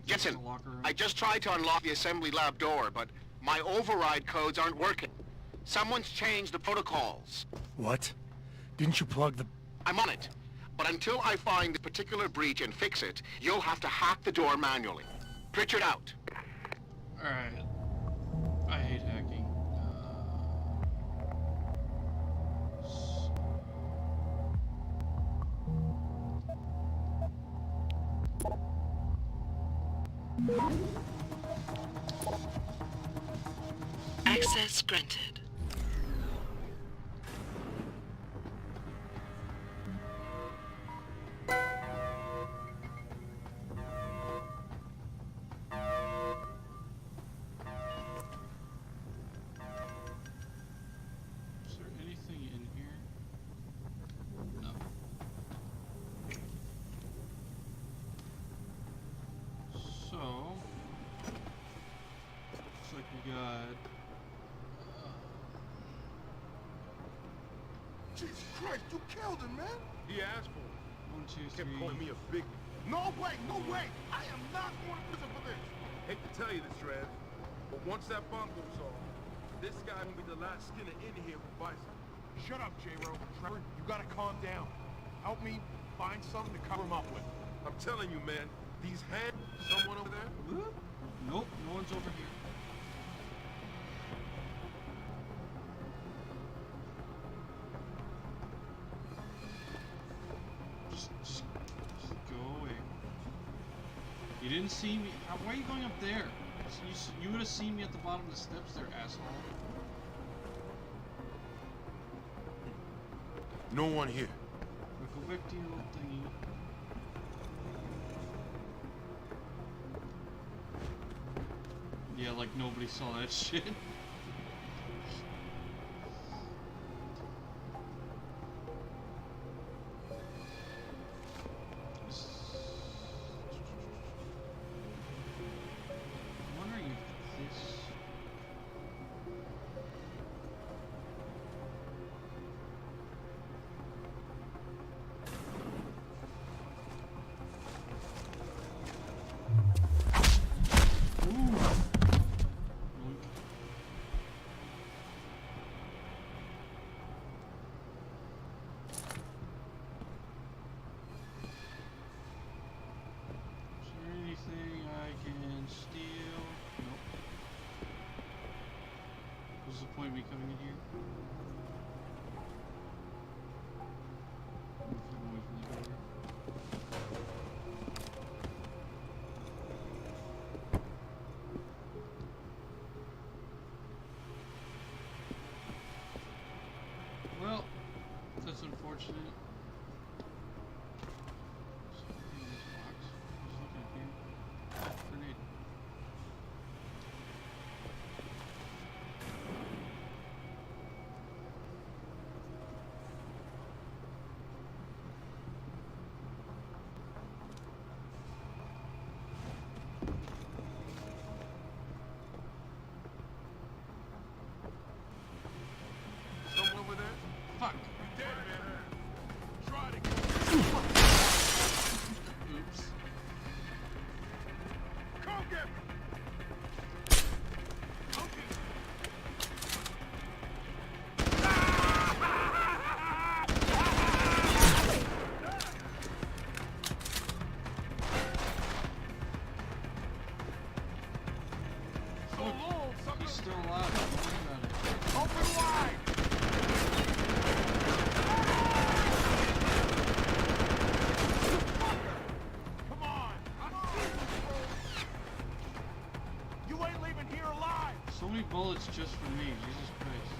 Listen, I just tried to unlock the assembly lab door, but my override codes aren't working. Someone's changed the protocols. What? Didn't you plug the... I'm on it. But until I find the particular breach and fix it, you'll have to hack the door manually. Pritchard out. Alright. I hate hacking. Access granted. Is there anything in here? No. So, looks like we got Jesus Christ, you killed him, man! He asked for it. 1, 2, 3. Kept calling me a big... No way, no way! I am not going to prison for this! Hate to tell you this, Trev, but once that bomb goes off, this guy will be the last skinner in here with Bison. Shut up, J-Ro. Trevor, you gotta calm down. Help me find something to cover him up with. I'm telling you, man, these hands... Someone over there? Nope, no one's over here. Just go away. You didn't see me. Why are you going up there? You would have seen me at the bottom of the steps there, asshole. No one here. Now go back to your little thingy. Yeah, like nobody saw that shit. I'm wondering if this... Is there anything I can steal? Nope. What's the point of me coming in here? Move away from the door. Well, that's unfortunate. Something in this box. Just looking up here. Grenade. Someone over there? Fuck! You dead, man. Try to get... Oops. Come get me! So long, sucker! He's still alive. Don't worry about it. Open wide! Come on! You ain't leaving here alive! So many bullets just for me. Jesus Christ.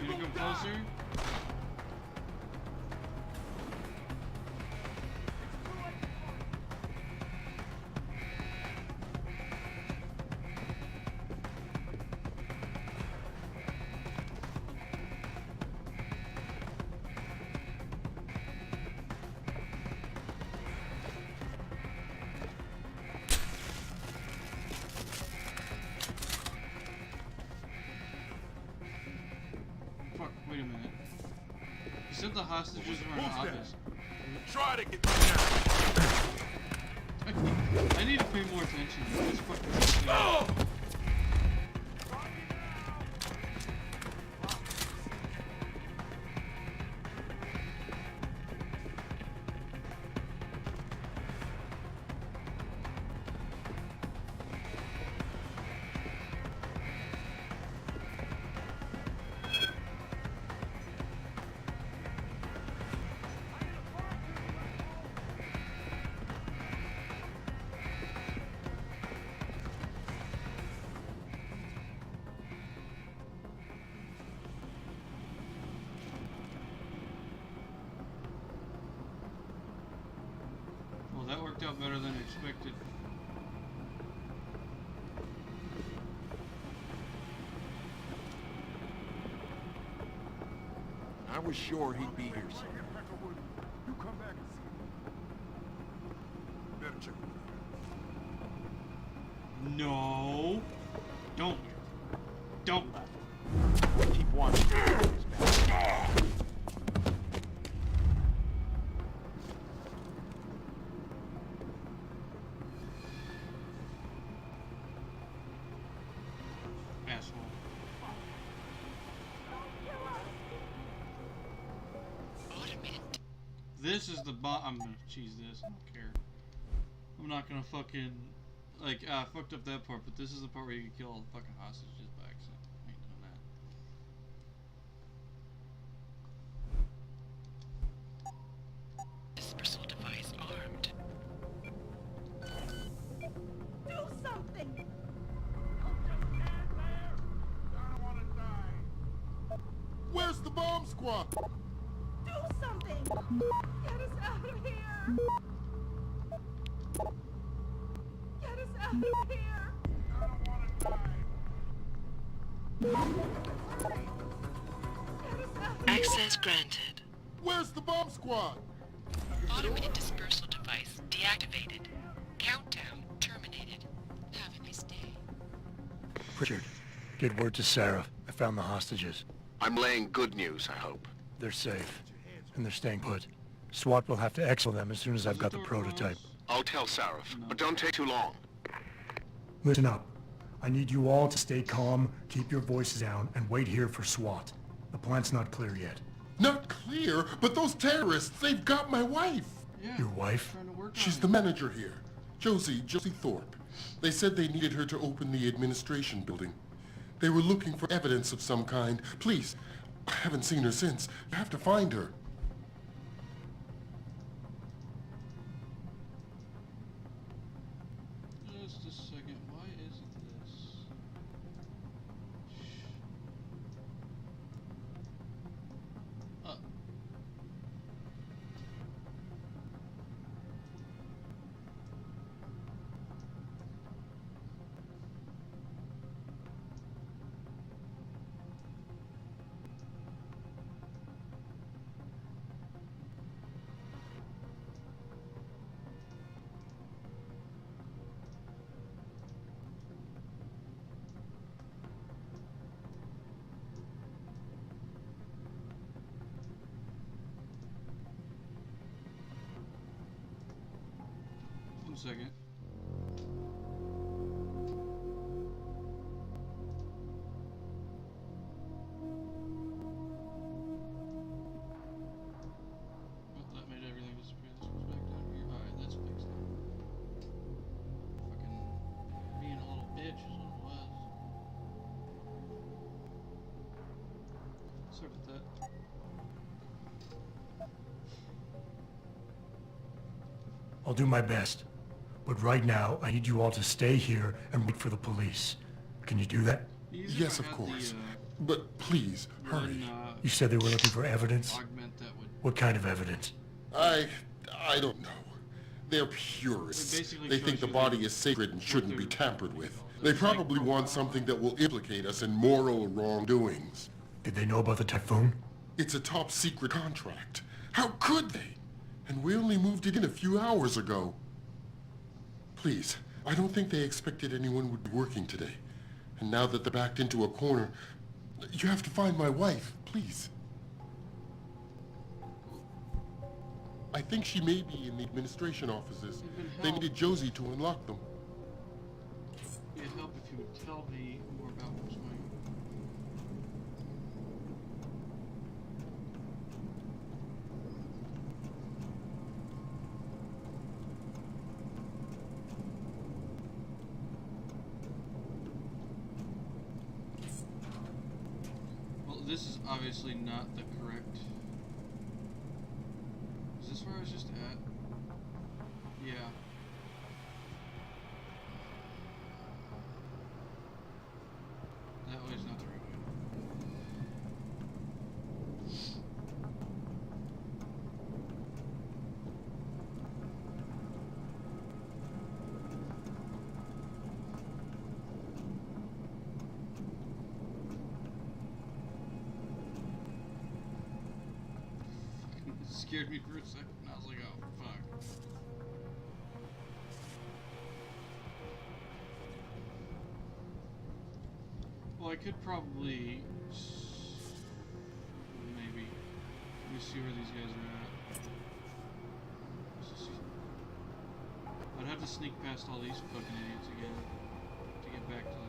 You gonna come closer? Fuck, wait a minute. You said the hostages were in Who's that? office. Try to get me now. I need to pay more attention to this fucking thing. Well, that worked out better than expected. I was sure he'd be here soon. You come back and see me. Better check it No. Don't. Don't. out. Keep watching. Asshole. Automated. This is the I'm gonna cheese this. I don't care. I'm not gonna fucking like I fucked up that part, but this is the part where you can kill all the fucking hostages by accident. I ain't doing that. Dispersal device armed. Do something! Don't just stand there. I don't want to die. Where's the bomb squad? Do something! Get us out of here! Get us out of here! I don't want to die. Get us out of here! Access granted. Where's the bomb squad? Automated dispersal device deactivated. Countdown terminated. Have a nice day. Richard, get word to Sarah. I found the hostages. I'm laying good news, I hope. They're safe. And they're staying put. SWAT will have to exfil them as soon as I've got the prototype. I'll tell Sarif, but don't take too long. Listen up. I need you all to stay calm, keep your voices down, and wait here for SWAT. The plant's not clear yet. Not clear, but those terrorists, they've got my wife. Yeah. Your wife? Trying to work She's on the it. manager here. Josie Thorpe. They said they needed her to open the administration building. They were looking for evidence of some kind. Please, I haven't seen her since. You have to find her. Just a second. Why isn't this? One second. Oh, that made everything disappear. This goes back down here. Alright, that's fixed now. Fucking being a little bitch is what it was. Sorry about that. I'll do my best. But right now, I need you all to stay here and wait for the police. Can you do that? Easy if Yes, I of had course. The, But please, hurry. one, You said they were looking for evidence? augment that would. What kind of evidence? I don't know. They're purists. It basically They shows think the you body that is sacred and shouldn't be they're- tampered with. They probably want something that will implicate us in moral wrongdoings. Did they know about the typhoon? It's a top secret contract. How could they? And we only moved it in a few hours ago. Please, I don't think they expected anyone would be working today. And now that they're backed into a corner, you have to find my wife, please. I think she may be in the administration offices. It would They help. needed Josie to unlock them. It'd help if you would tell me more about what's going on. Well, this is obviously not the correct. Is this where I was just at? Yeah. That way's not the right way. It scared me for a second. I was like, oh, fuck. Well, I could probably... maybe. Let me see where these guys are at. I'd have to sneak past all these fucking idiots again to get back to the door.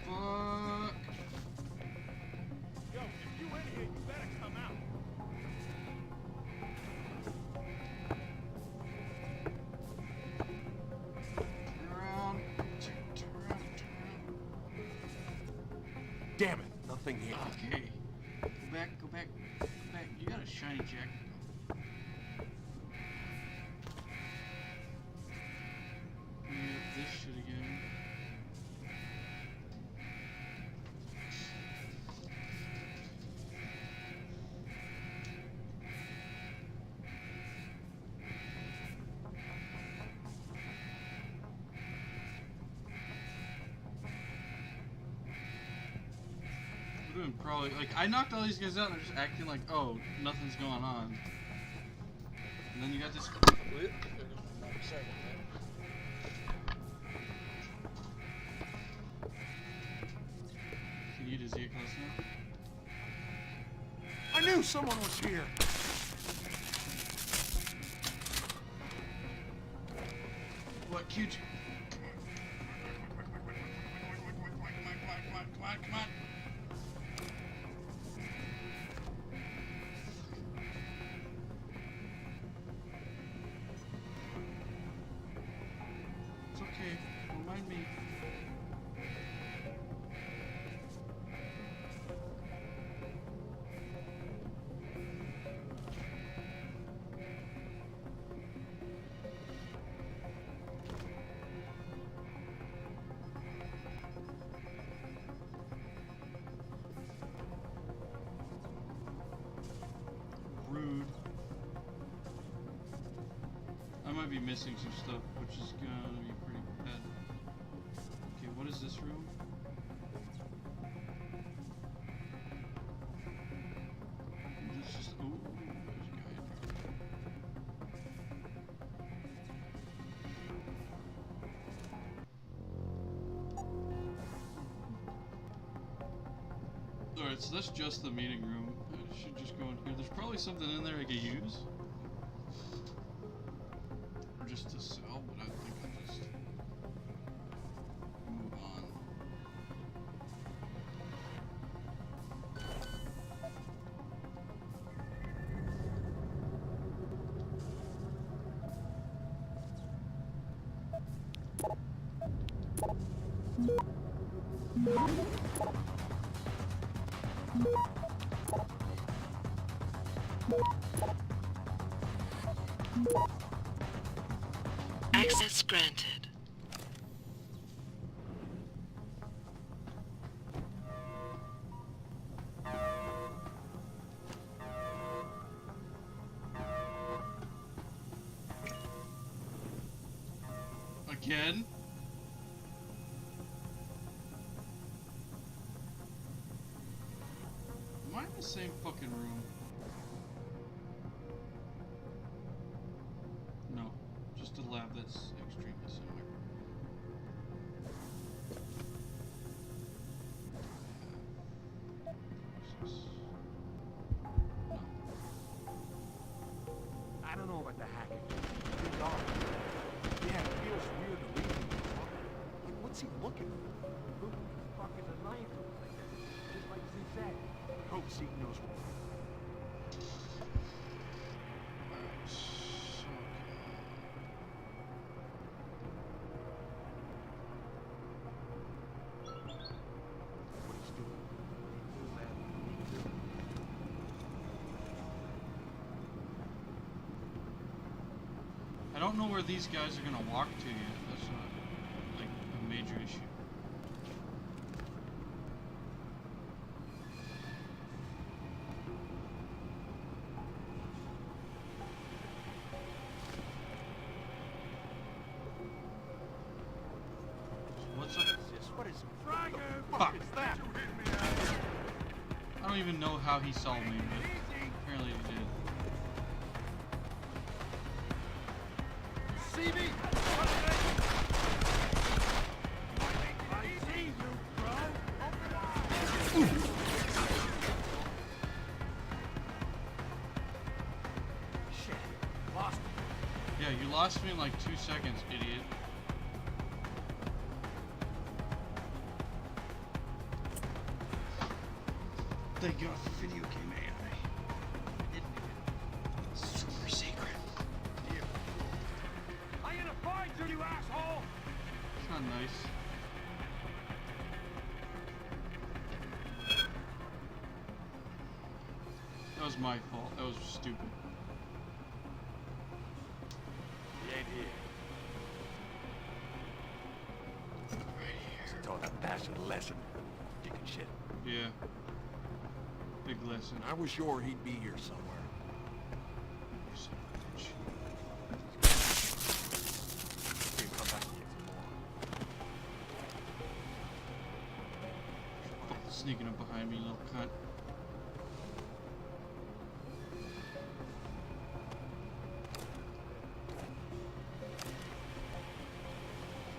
Fuck. Yo, if you in here, you better come out. Turn around. Turn around. Damn it, nothing here. Okay. Go back. Go back. You got a shiny jacket. Let me up this shit again. We're doing probably like I knocked all these guys out and they're just acting like, oh, nothing's going on. And then you got this. Sorry about that. Can you just get close now? I knew someone was here. What, cute? Come on. It's okay. Don't mind me. Rude. I might be missing some stuff, which is gonna be pretty bad. Okay, what is this room? This just oh, there's a guy in there. Alright, so that's just the meeting room. I should just go in here. There's probably something in there I could use. Or just to sell, but I think I'll just move on. Access granted. Again? Am I in the same fucking room? No. Just a lab that's extremely similar. No. I don't know about the hacking. It's off. Yeah, it feels weird to leave him. What's he looking for? Who the fuck is a knife? Just like Z said. I hope Zeke knows what. What he's doing. He that. I don't know where these guys are gonna walk to yet. That's not like a major issue. So what's up? What is it? Frag him! Fuck. Fuck is that? I don't even know how he saw me, but apparently he did. See me? I see you, bro. Shit, lost him. Yeah, you lost me in like 2 seconds, idiot. Thank God for video game AI. Hidden it. Super secret. Yeah. I ain't a fighter, you asshole! It's not nice. That was my fault. That was stupid. He ain't here. Right here. Taught that bastard a lesson. Kicking shit. Yeah. Big lesson. I was sure he'd be here somewhere. You son of a bitch. He'll come back and get some more. Fucking sneaking up behind me, little cunt.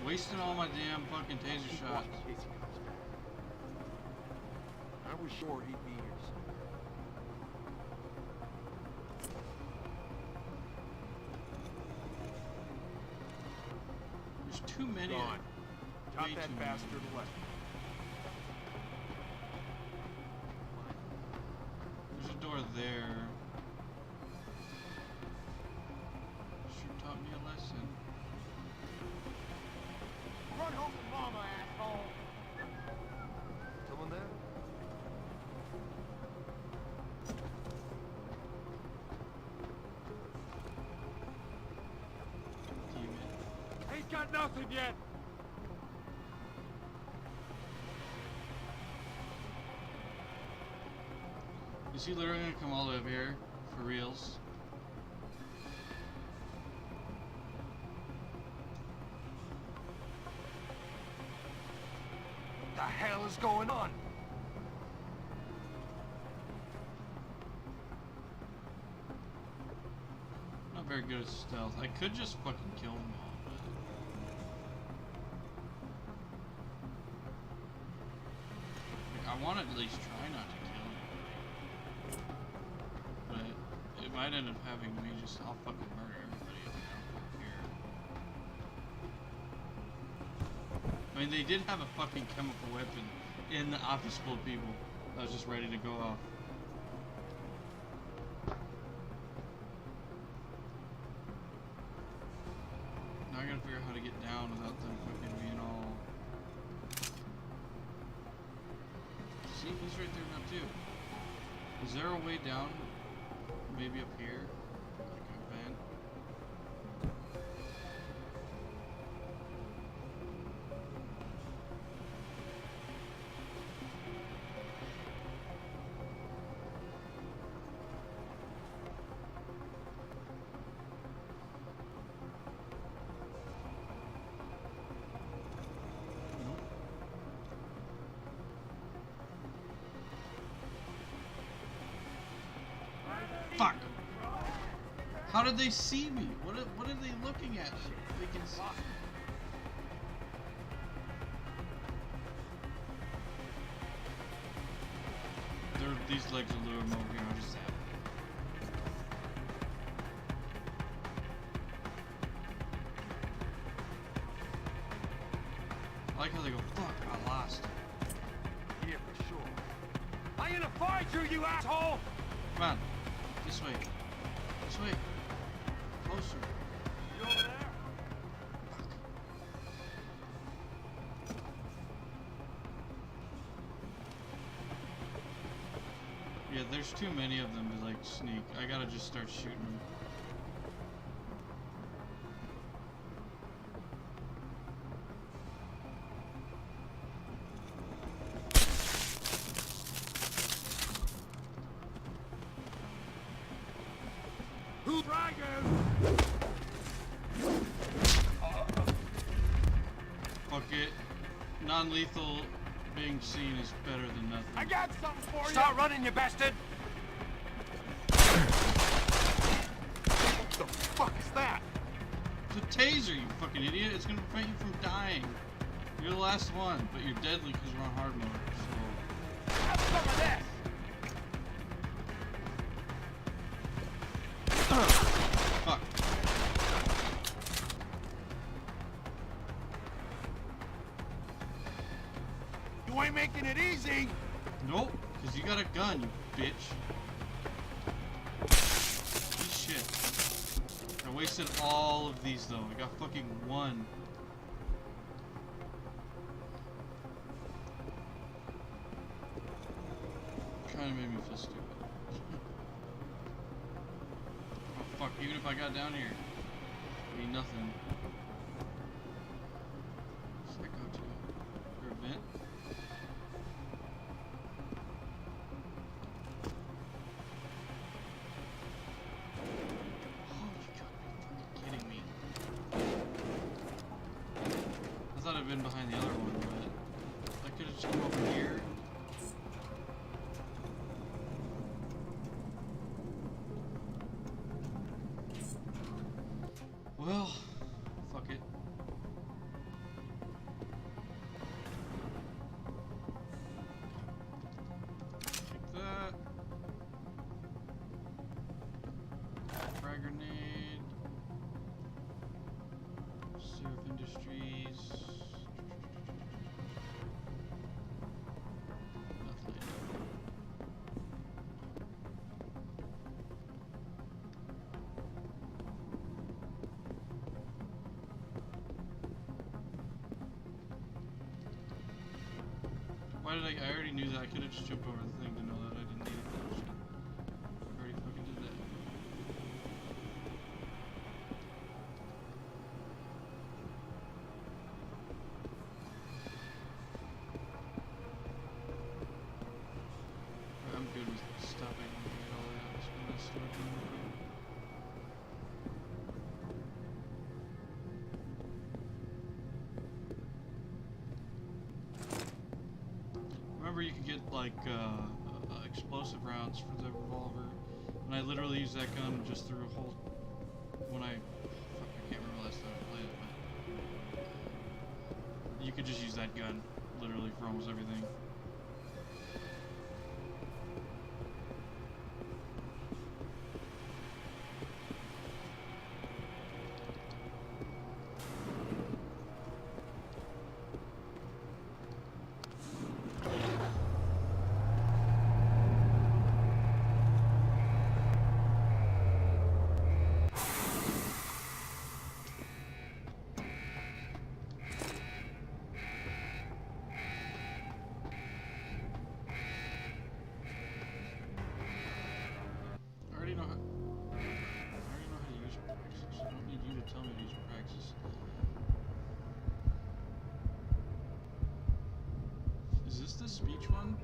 Wasting all my damn fucking taser Keep shots. watching in case he comes back. I was sure he'd be here somewhere. There's too many. Gone. Got Way that too bastard many. left. There's a door there. Sure taught me a lesson. Run home to mama, asshole! Someone there? Damn it. Ain't got nothing yet! Is he literally gonna come all the way up here? For reals? What the hell is going on? Not very good at stealth. I could just fucking kill them all, but... Like, I want to at least try not to kill anybody. But it might end up having me just... I'll fucking murder everybody up here. I mean, they did have a fucking chemical weapon in the office full of people that was just ready to go off. Now I gotta figure out how to get down without them fucking being all... See, he's right there now too. Is there a way down? Maybe up here? Like a vent? How did they see me? What are they looking at? They can see. These legs will lure them over here. I'll just zap. I like how they go, fuck, I lost. Yeah, for sure. I'm gonna find you asshole! Come on. This way. This way. Closer. You over there? Yeah, there's too many of them to like sneak. I gotta just start shooting them. Fuck it. Non-lethal being seen is better than nothing. I got something for you! Start running, you bastard! What the fuck is that? It's a taser, you fucking idiot. It's gonna prevent you from dying. You're the last one, but you're deadly because we're on hard mode, so... Have some of this! Fuck. You ain't making it easy! Nope, because you got a gun, you bitch. Eat shit. I wasted all of these, though. I got fucking one. Kinda made me feel stupid. Oh fuck, even if I got down here, it'd be nothing. Where's that go to? Is there a vent? Oh, you gotta be fucking kidding me. I thought I'd been behind the other one, but I could've just come over here. Well, fuck it. Take that. Frag grenade. Surf Industries. Nothing. Why did I already knew that. I could have just jumped over the thing to know that I didn't need it. Oh, shit. I already fucking did that. I'm good with stopping and doing all that. I'm just gonna start doing it. Remember, you could get like explosive rounds for the revolver, and I literally used that gun just through a whole. When I can't remember last time I played it, but you could just use that gun literally for almost everything. I already know how to use Praxis. I don't need you to tell me to use Praxis. Is this the speech one?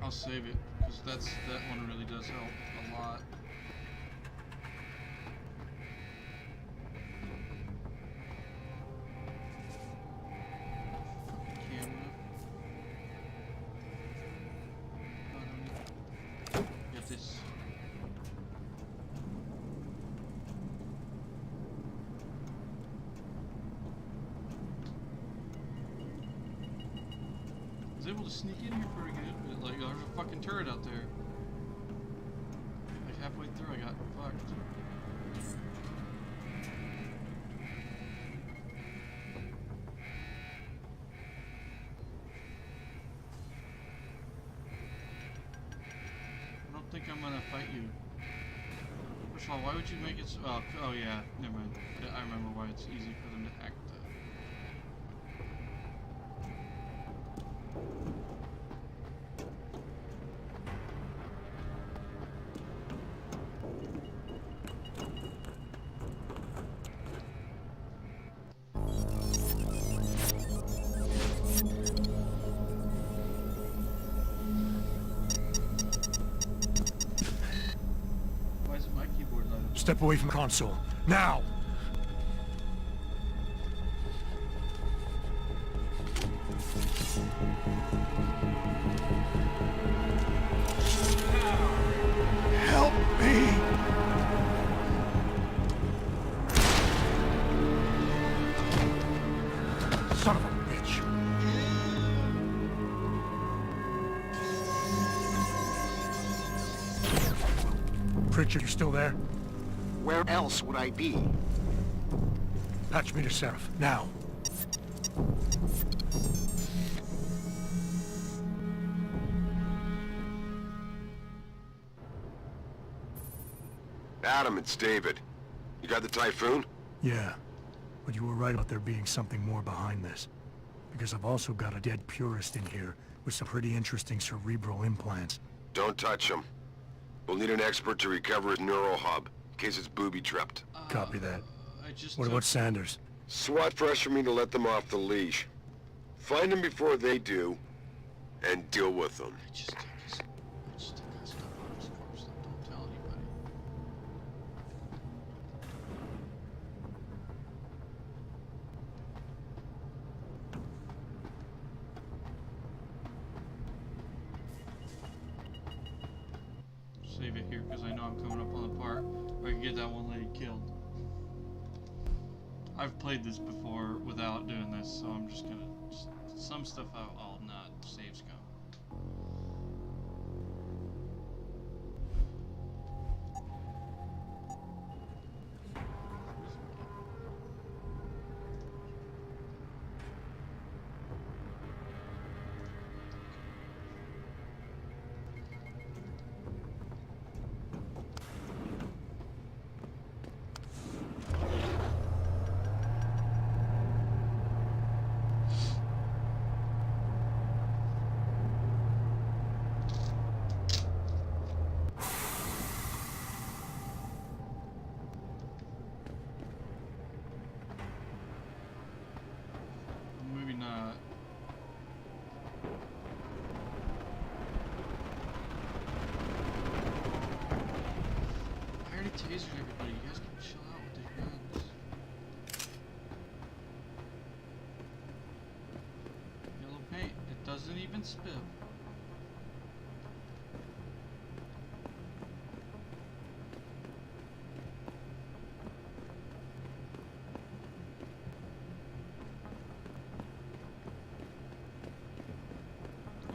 I'll save it, because that one really does help a lot. able to sneak in here pretty good, but like there's a fucking turret out there. Like halfway through I got fucked. I don't think I'm gonna fight you. First of all, why would you make it so... Oh yeah, never mind. I remember why it's easy for them to hack the... Why is it my keyboard light up? Step away from the console. Now! Help me! Son of a bitch! Pritchard, you still there? Where else would I be? Patch me to Seraph, now. Adam, it's David. You got the Typhoon? Yeah, but you were right about there being something more behind this. Because I've also got a dead purist in here with some pretty interesting cerebral implants. Don't touch him. We'll need an expert to recover his neural hub, in case it's booby-trapped. Copy that. I just What about Sanders? SWAT pressure me to let them off the leash. Find them before they do, and deal with them. I just took that stuff out of his corpse. Don't tell anybody. Save it here because I know I'm coming up on the part where I can get that one lady killed. I've played this before without doing this, so I'm just gonna... some stuff I'll not save scum. Maybe not. I already tasered everybody. You guys can chill out with your guns. Yellow paint. It doesn't even spill.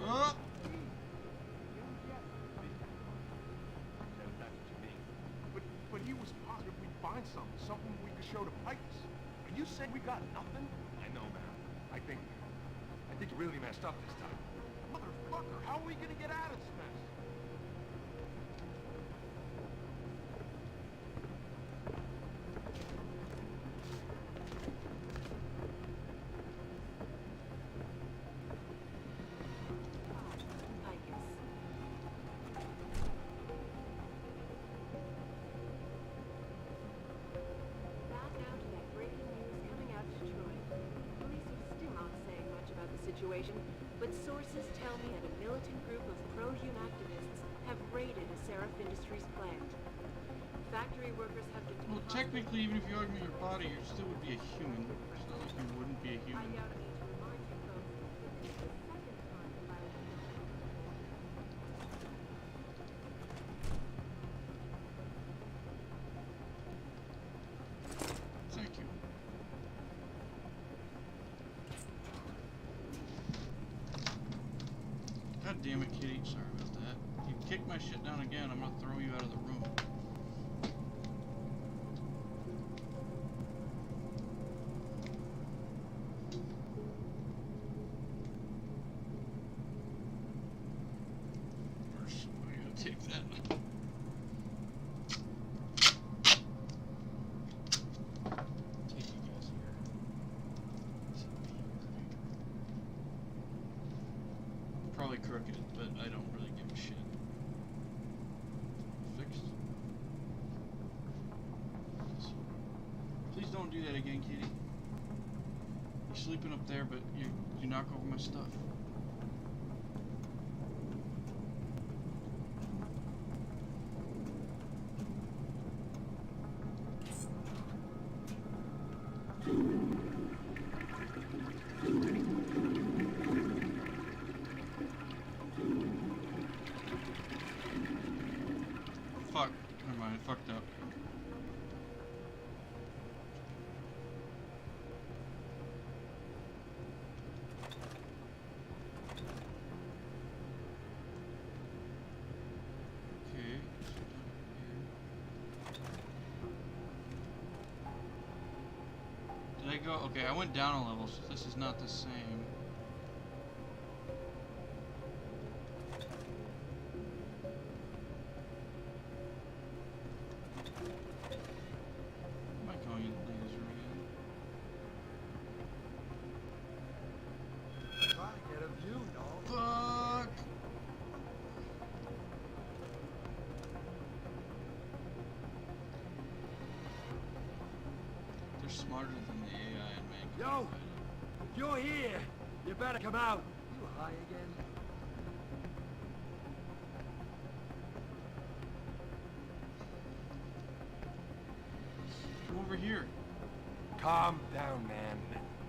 Oh! But he was positive we'd find something we could show to Pipes. And you said we got nothing? I know, man. I think you really messed up this time. Motherfucker, how are we gonna get out of this mess? But sources tell me that a militant group of pro-Hume activists have raided a Seraph Industries plant. Factory workers have been... Well, technically, even if you augment your body, you still would be a human. It's not like you wouldn't be a human. I doubt I need to remind you folks that this is the second time the biological... Thank you. God damn it, kitty. Sorry about that. If you kick my shit down again, I'm gonna throw you out of the room. First, I gotta take that. Take you guys here. Probably crooked, but I don't really give a shit. Fixed. Please don't do that again, kitty. You're sleeping up there, but you knock over my stuff. Fuck. Never mind, I fucked up. Okay. Did I go? Okay, I went down a level, so this is not the same. Am I going in laser again? Try to get a view, dog. Fuck! They're smarter than the AI in Mankind. Yo! If you're here, you better come out. You high again? Come over here. Calm down, man.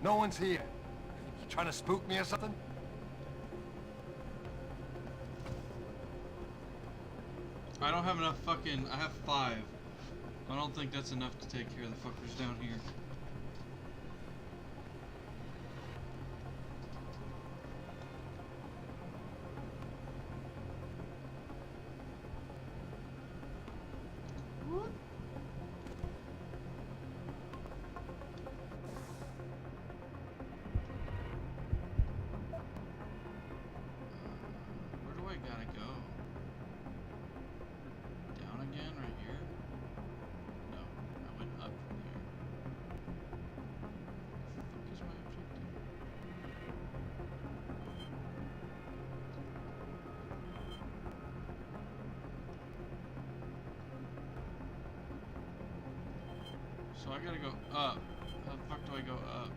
No one's here. You trying to spook me or something? I don't have enough fucking... I have 5. I don't think that's enough to take care of the fuckers down here. Where do I gotta go? Down again, right here? No, I went up from here. What the fuck is my objective? So I gotta go up. How the fuck do I go up?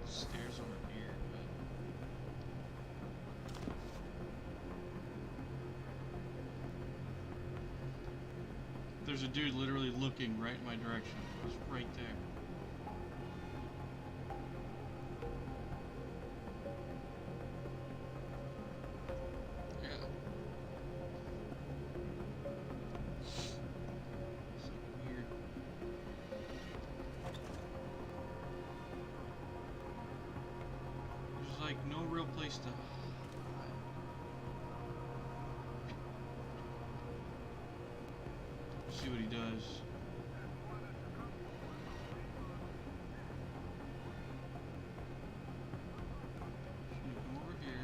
Stairs over here, but... There's a dude literally looking right in my direction. He's right there. Yeah. So weird. There's like no real place to hide. See what he does. So you come over here.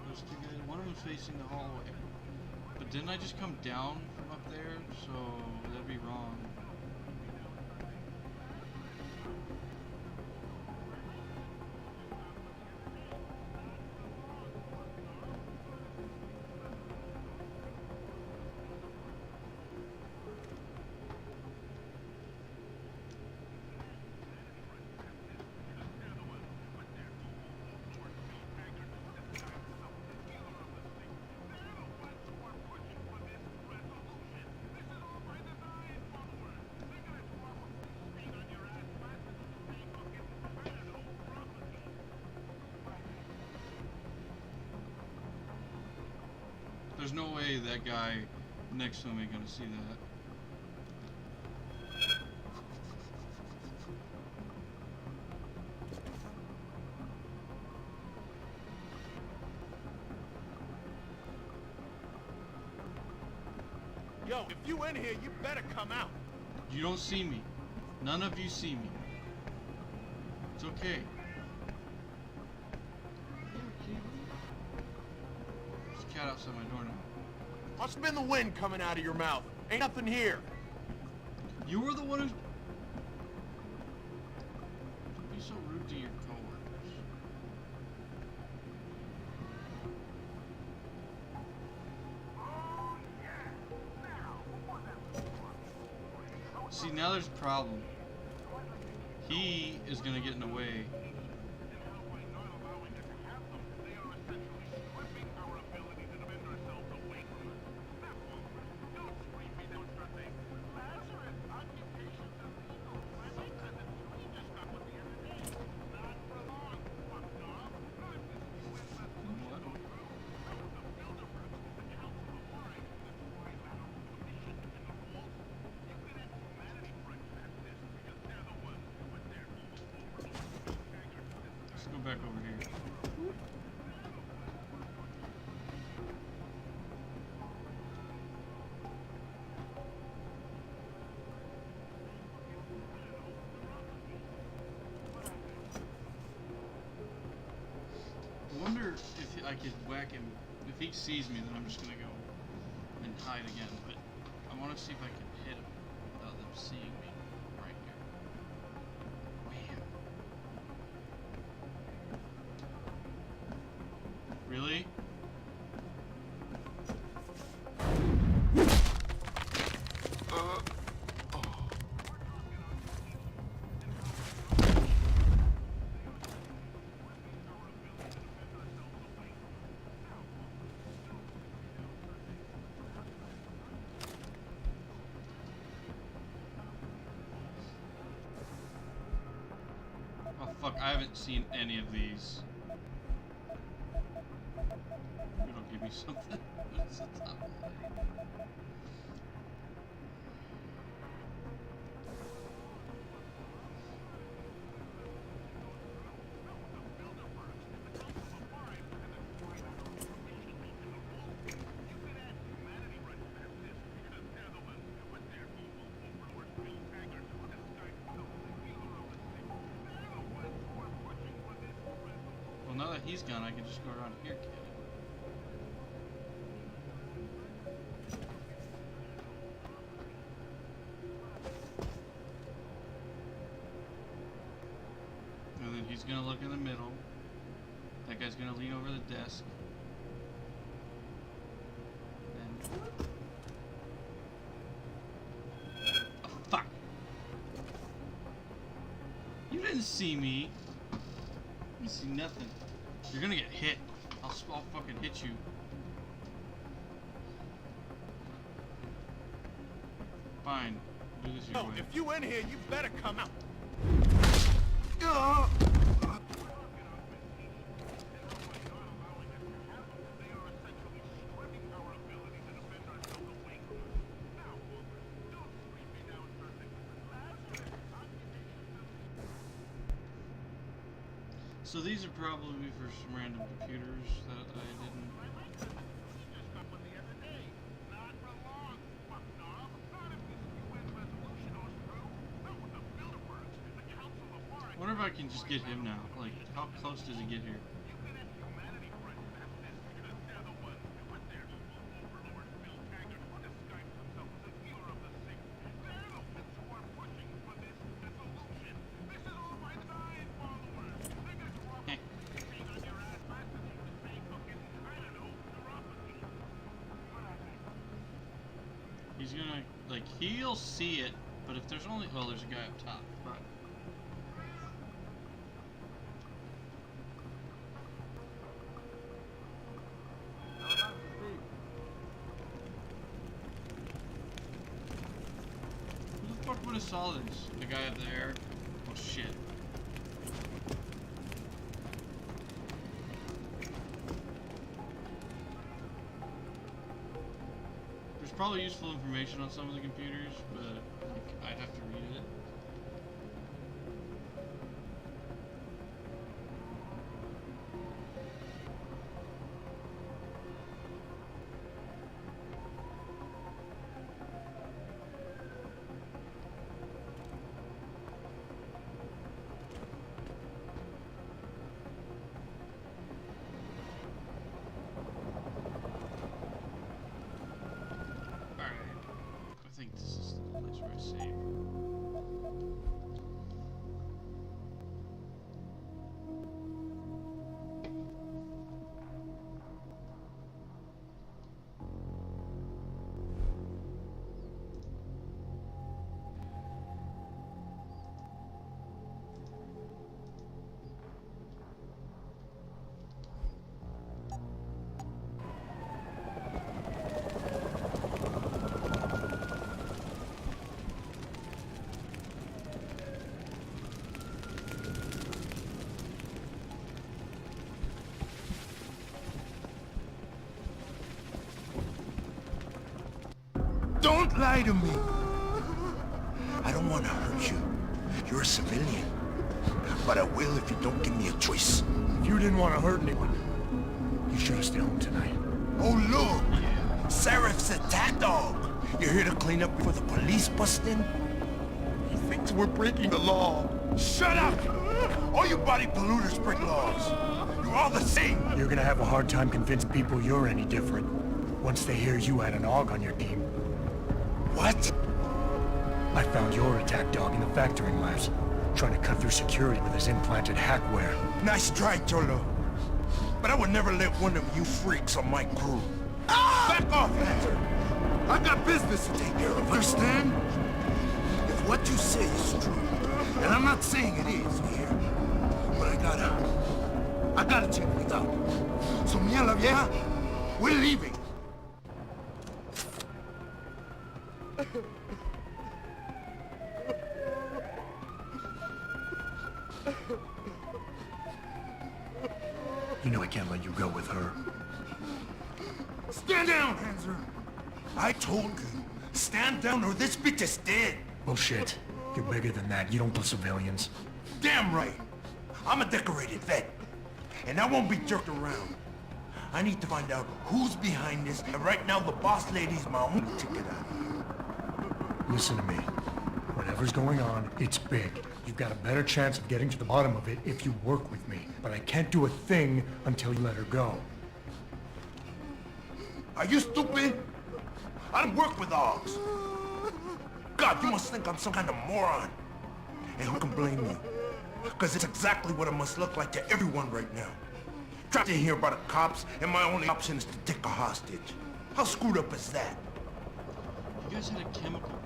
Those two guys. One of them's facing the hallway. But didn't I just come down from up there? So that'd be wrong. There's no way that guy next to him ain't gonna see that. No, if you in here, you better come out. You don't see me. None of you see me. It's okay. There's a cat outside my door now. What's been the wind coming out of your mouth? Ain't nothing here. You were the one who... Don't be so rude to your coworkers. See, now there's a problem. He is gonna get in the way. Let's go back over here. I wonder if I could whack him. If he sees me, then I'm just gonna go and hide again. But I want to see if I can hit him without them seeing me right here. Wham! Really? Oh fuck, I haven't seen any of these. It'll give me something. What's the top one? Well, now that he's gone, I can just go around here, kid. And then he's gonna look in the middle. That guy's gonna lean over the desk. And... oh, fuck! You didn't see me! You see nothing. You're gonna get hit. I'll fucking hit you. Fine. Do this your No, way. if you in here, you better come out. So these are probably for some random computers that I didn't... I wonder if I can just get him now. Like, how close does he get here? He's gonna, like, he'll see it, but if there's only, well, there's a guy up top, but... who the fuck would have saw this? The guy up there? Oh shit. There's probably useful information on some of the computers, but like, I'd have to read it. lie to me. I don't want to hurt you. You're a civilian. But I will if you don't give me a choice. If you didn't want to hurt anyone, you should have stayed home tonight. Oh, look! Serif's attack dog! You're here to clean up before the police bust in? He thinks we're breaking the law. Shut up! All you body polluters break laws. You're all the same. You're gonna have a hard time convincing people you're any different once they hear you had an AUG on your team. What? I found your attack dog in the factoring labs, trying to cut through security with his implanted hackware. Nice try, Cholo. But I would never let one of you freaks on my crew. Back off, Hunter! I got business to take care of, understand? If what you say is true, and I'm not saying it is here, but I gotta check things out. So, mía la vieja, we're leaving. You know I can't let you go with her. Stand down, Hanser! I told you, stand down or this bitch is dead. Bullshit. You're bigger than that. You don't kill civilians. Damn right. I'm a decorated vet, and I won't be jerked around. I need to find out who's behind this, and right now the boss lady's my only ticket out. Listen to me. Whatever's going on, it's big. You've got a better chance of getting to the bottom of it if you work with me. But I can't do a thing until you let her go. Are you stupid? I don't work with dogs. God, you must think I'm some kind of moron. And who can blame me? Because it's exactly what it must look like to everyone right now. Trapped in here by the cops, and my only option is to take a hostage. How screwed up is that? You guys had a chemical.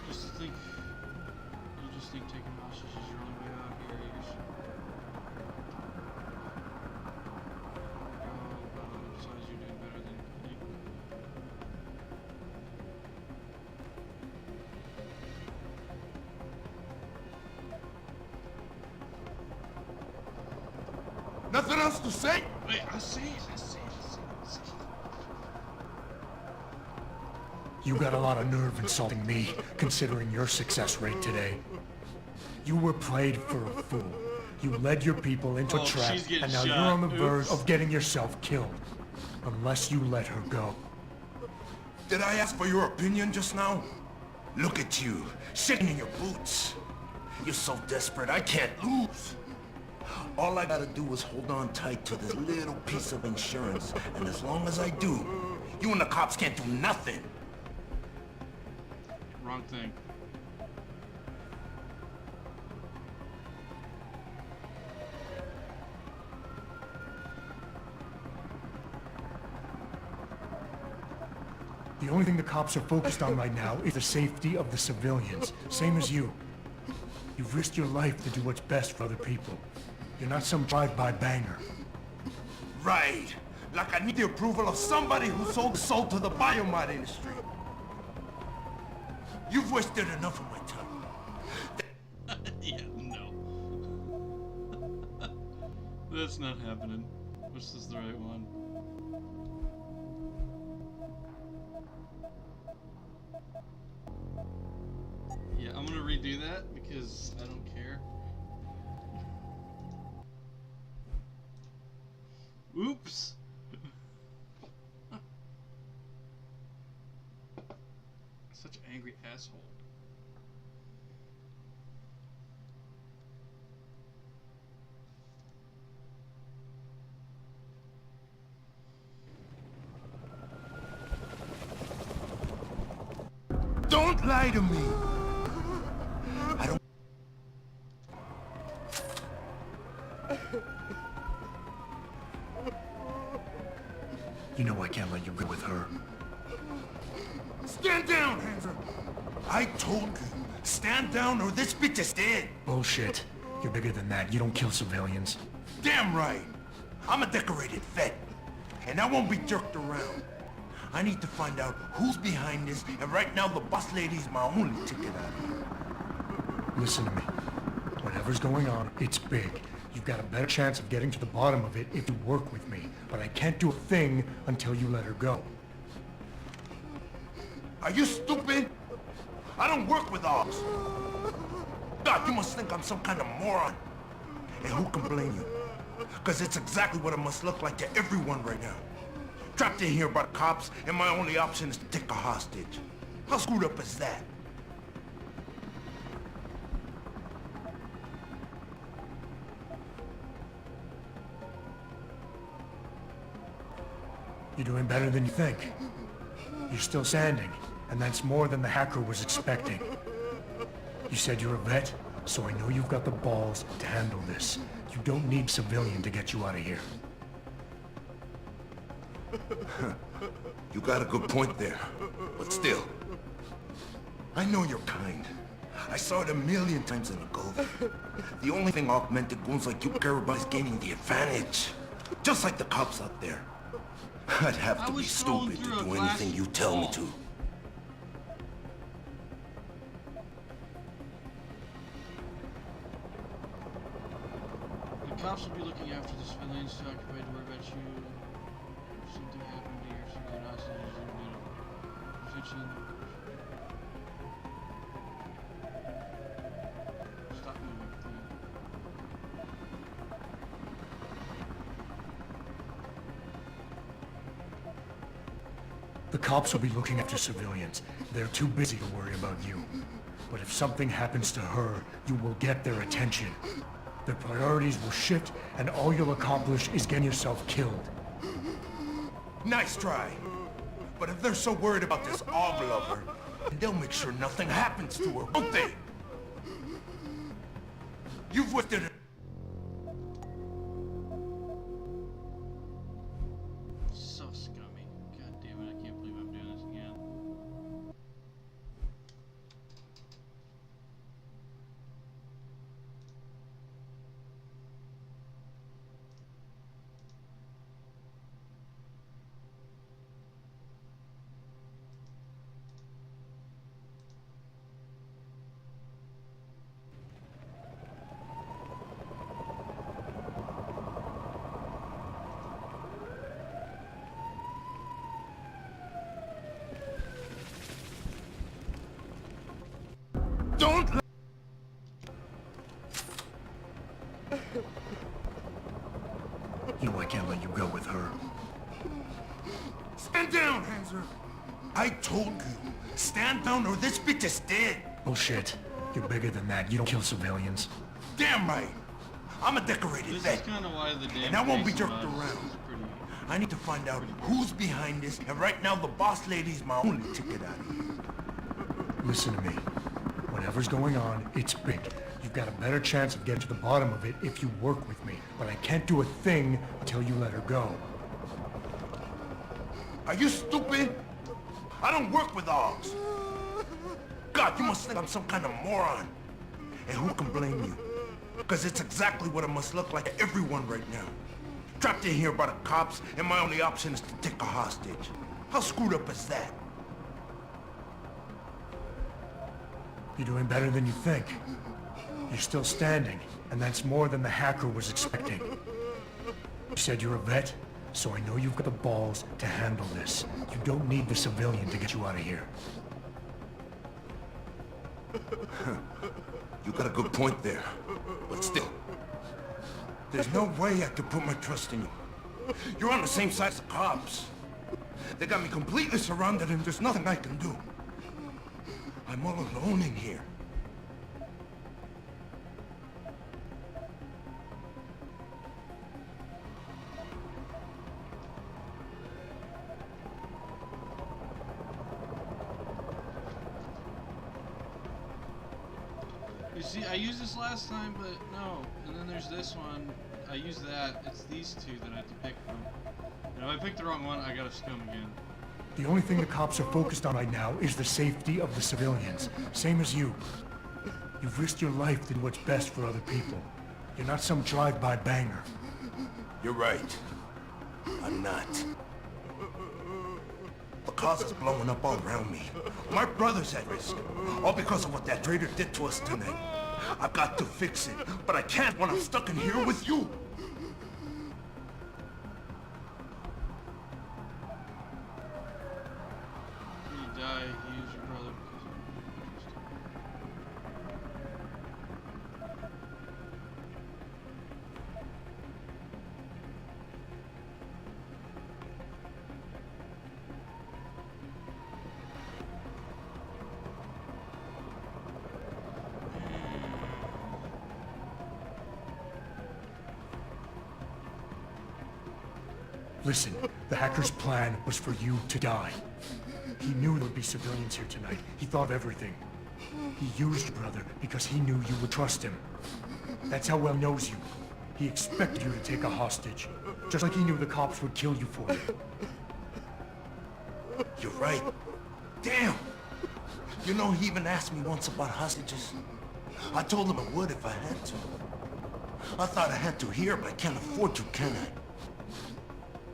You just think taking hostages is your only way out here. Besides, you're doing better than me. Nothing else to say? Wait, I see it. You got a lot of nerve insulting me, considering your success rate today. You were played for a fool. You led your people into a trap, she's getting and now shot. you're on the verge Oops. of getting yourself killed. Unless you let her go. Did I ask for your opinion just now? Look at you, shaking in your boots. You're so desperate, I can't lose. All I gotta do is hold on tight to this little piece of insurance, and as long as I do, you and the cops can't do nothing. Wrong thing. The only thing the cops are focused on right now is the safety of the civilians, same as you. You've risked your life to do what's best for other people. You're not some drive-by banger. Right. Like I need the approval of somebody who sold soul to the biomod industry. You've wasted enough of my time. Yeah, no. That's not happening. Which is the right one? Yeah, I'm gonna redo that because I don't care. Oops! Such an angry asshole. Don't lie to me. I don't... You know I can't let you go with her. Stand down, Hanser! I told you, stand down or this bitch is dead. Bullshit. You're bigger than that. You don't kill civilians. Damn right. I'm a decorated vet, and I won't be jerked around. I need to find out who's behind this, and right now the boss lady's my only ticket out. Listen to me. Whatever's going on, it's big. You've got a better chance of getting to the bottom of it if you work with me, but I can't do a thing until you let her go. Are you stupid? I don't work with dogs. God, you must think I'm some kind of moron. And who can blame you? Because it's exactly what it must look like to everyone right now. Trapped in here by the cops, and my only option is to take a hostage. How screwed up is that? You're doing better than you think. You're still standing, and that's more than the hacker was expecting. You said you're a vet, so I know you've got the balls to handle this. You don't need civilian to get you out of here. You got a good point there, but still. I know you're kind. I saw it a million times in the Gulf. The only thing augmented goons like you care about is gaining the advantage. Just like the cops out there. I'd have to be stupid to do anything you tell me to. The cops will be looking after the civilians too occupied to worry about you. If something happened to your civilian hostages, you know, attention. Stop moving, please. The cops will be looking after civilians. They're too busy to worry about you. But if something happens to her, you will get their attention. Their priorities will shift, and all you'll accomplish is getting yourself killed. Nice try. But if they're so worried about this Og lover, they'll make sure nothing happens to her, won't they? You've wasted it. So scummy. God damn it, I can't believe I'm doing this again. Don't let... You know I can't let you go with her. Stand down, Hanser. I told you. Stand down or this bitch is dead. Bullshit. You're bigger than that. You don't kill civilians. Damn right. I'm a decorated This vet. is kind of why the damn And I won't be Jason jerked Buzz around. is pretty. I need to find out who's behind this, and right now the boss lady's my only ticket out of here. Listen to me. Whatever's going on, it's big. You've got a better chance of getting to the bottom of it if you work with me. But I can't do a thing until you let her go. Are you stupid? I don't work with dogs. God, you must think I'm some kind of moron. And who can blame you? Because it's exactly what it must look like to everyone right now. Trapped in here by the cops, and my only option is to take a hostage. How screwed up is that? You're doing better than you think. You're still standing, and that's more than the hacker was expecting. You said you're a vet, so I know you've got the balls to handle this. You don't need the civilian to get you out of here. You got a good point there. But still, there's no way I could put my trust in you. You're on the same side as the cops. They got me completely surrounded and there's nothing I can do. I'm all alone in here. You see, I used this last time, but no. And then there's this one. I used that. It's these two that I have to pick from. And if I pick the wrong one, I gotta scum again. The only thing the cops are focused on right now is the safety of the civilians. Same as you. You've risked your life to do what's best for other people. You're not some drive-by banger. You're right. I'm not. The cause is blowing up all around me. My brother's at risk. All because of what that traitor did to us tonight. I've got to fix it, but I can't when I'm stuck in here with you. When you die, he is your brother because of Listen, the hacker's plan was for you to die. He knew there would be civilians here tonight. He thought of everything. He used your brother because he knew you would trust him. That's how well he knows you. He expected you to take a hostage, just like he knew the cops would kill you for it. You're right. Damn! You know, he even asked me once about hostages. I told him I would if I had to. I thought I had to here, but I can't afford to, can I?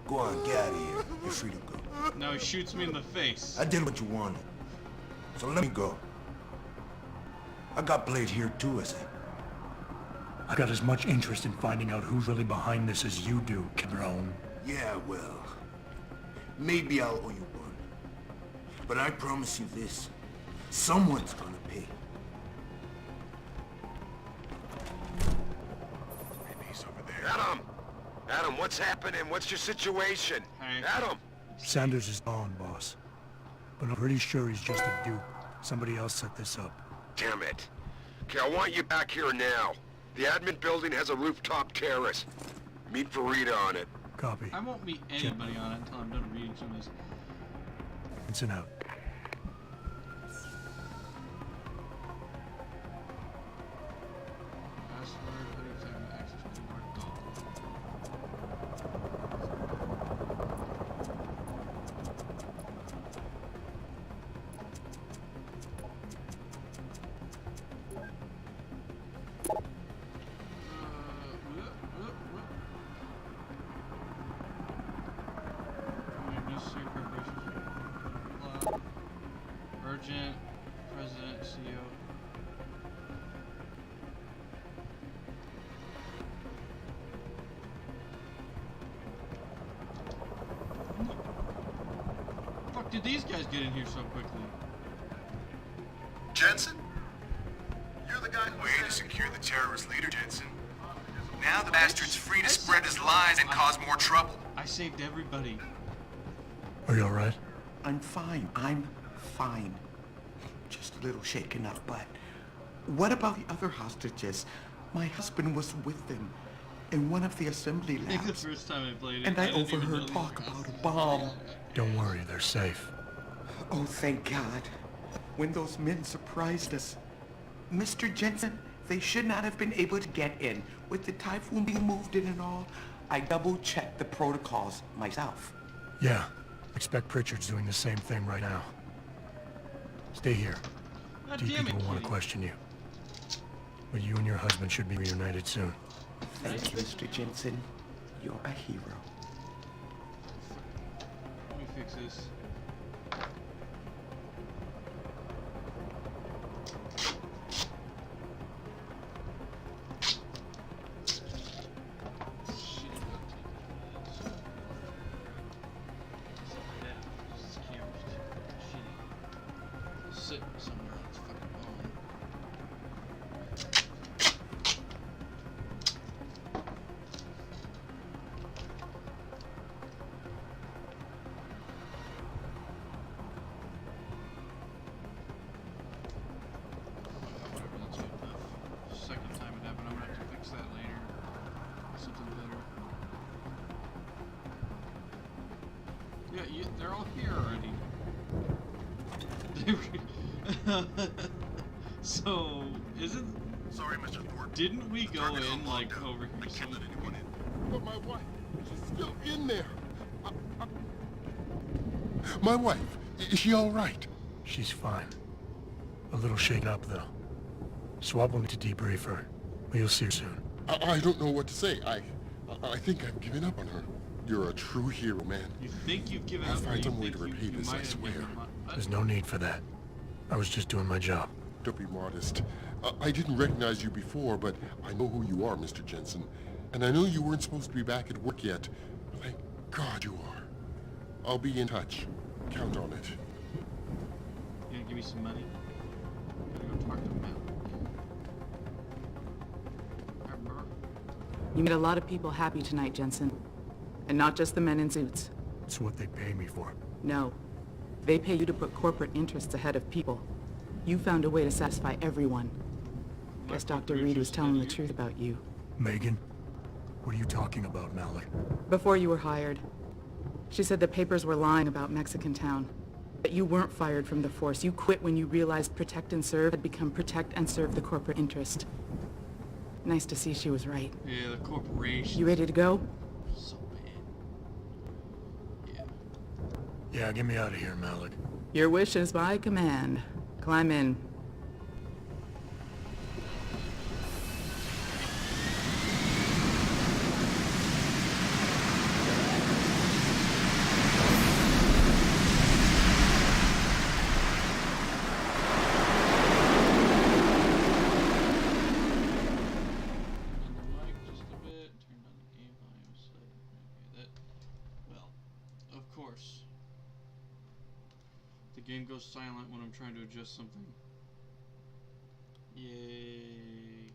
Go on, get out of here. You're free to go. Now he shoots me in the face. I did what you wanted. So let me go. I got Blade here too, as I got as much interest in finding out who's really behind this as you do, Cabron. Yeah, well, maybe I'll owe you one. But I promise you this. Someone's gonna pay. Maybe he's over there. Adam! Adam, what's happening? What's your situation? Hey. Adam! Sanders is gone, boss. But I'm pretty sure he's just a dupe. Somebody else set this up. Damn it. Okay, I want you back here now. The admin building has a rooftop terrace. Meet for Rita on it. Copy. I won't meet anybody on it until I'm done reading some of this. Vincent out. Password, how do you type in access keyboard? Urgent, President, CEO. Fuck did these guys get in here so quickly? Jensen? You're the guy who way to secure the terrorist leader, Jensen. Now the bastard's free to spread his lies and cause more trouble. I saved everybody. Are you alright? I'm fine. I'm fine. Just a little shaken up, but what about the other hostages? My husband was with them in one of the assembly I think the labs, first time I played it, and I didn't even know overheard these talk were about a hostages. bomb. Don't worry, they're safe. Oh, thank God. When those men surprised us, Mr. Jensen, they should not have been able to get in. With the typhoon being moved in and all, I double-checked the protocols myself. Yeah, expect Pritchard's doing the same thing right now. Stay here. God Deep damn it, people want to kitty. question you. But you and your husband should be reunited soon. Thank you, Mr. Jensen. You're a hero. Let me fix this. Shit, I'm not taking this. Stuff like that. This camera's too shitty. Sit somewhere on its fucking phone. Whatever, that's good enough. Second time it happened, I'm gonna have to fix that later. Something better. Yeah, they're all here already. So, isn't... Sorry, Mr. Thorpe. Didn't we go Target's in, on like, lockdown. over here I can't let somewhere? anyone in. But my wife, she's still in there. My wife, is she all right? She's fine. A little shaken up, though. Swab will need to debrief her, but you'll see her soon. I don't know what to say. I think I've given up on her. You're a true hero, man. You think you've given I'll up, or find you some way think to repay you this, I might have swear. given up? There's no need for that. I was just doing my job. Don't be modest. I didn't recognize you before, but I know who you are, Mr. Jensen. And I know you weren't supposed to be back at work yet, but thank God you are. I'll be in touch. Count on it. You gonna give me some money? Gotta go talk to Mel. You made a lot of people happy tonight, Jensen. And not just the men in suits. It's what they pay me for. No. They pay you to put corporate interests ahead of people. You found a way to satisfy everyone. Guess Dr. Reed was telling the truth about you. Megan? What are you talking about, Malik? Before you were hired. She said the papers were lying about Mexican Town. But you weren't fired from the force. You quit when you realized protect and serve had become protect and serve the corporate interest. Nice to see she was right. Yeah, the corporation. You ready to go? So bad. Yeah. Yeah, get me out of here, Malik. Your wish is my command. Climb in. The game goes silent when I'm trying to adjust something. Yay.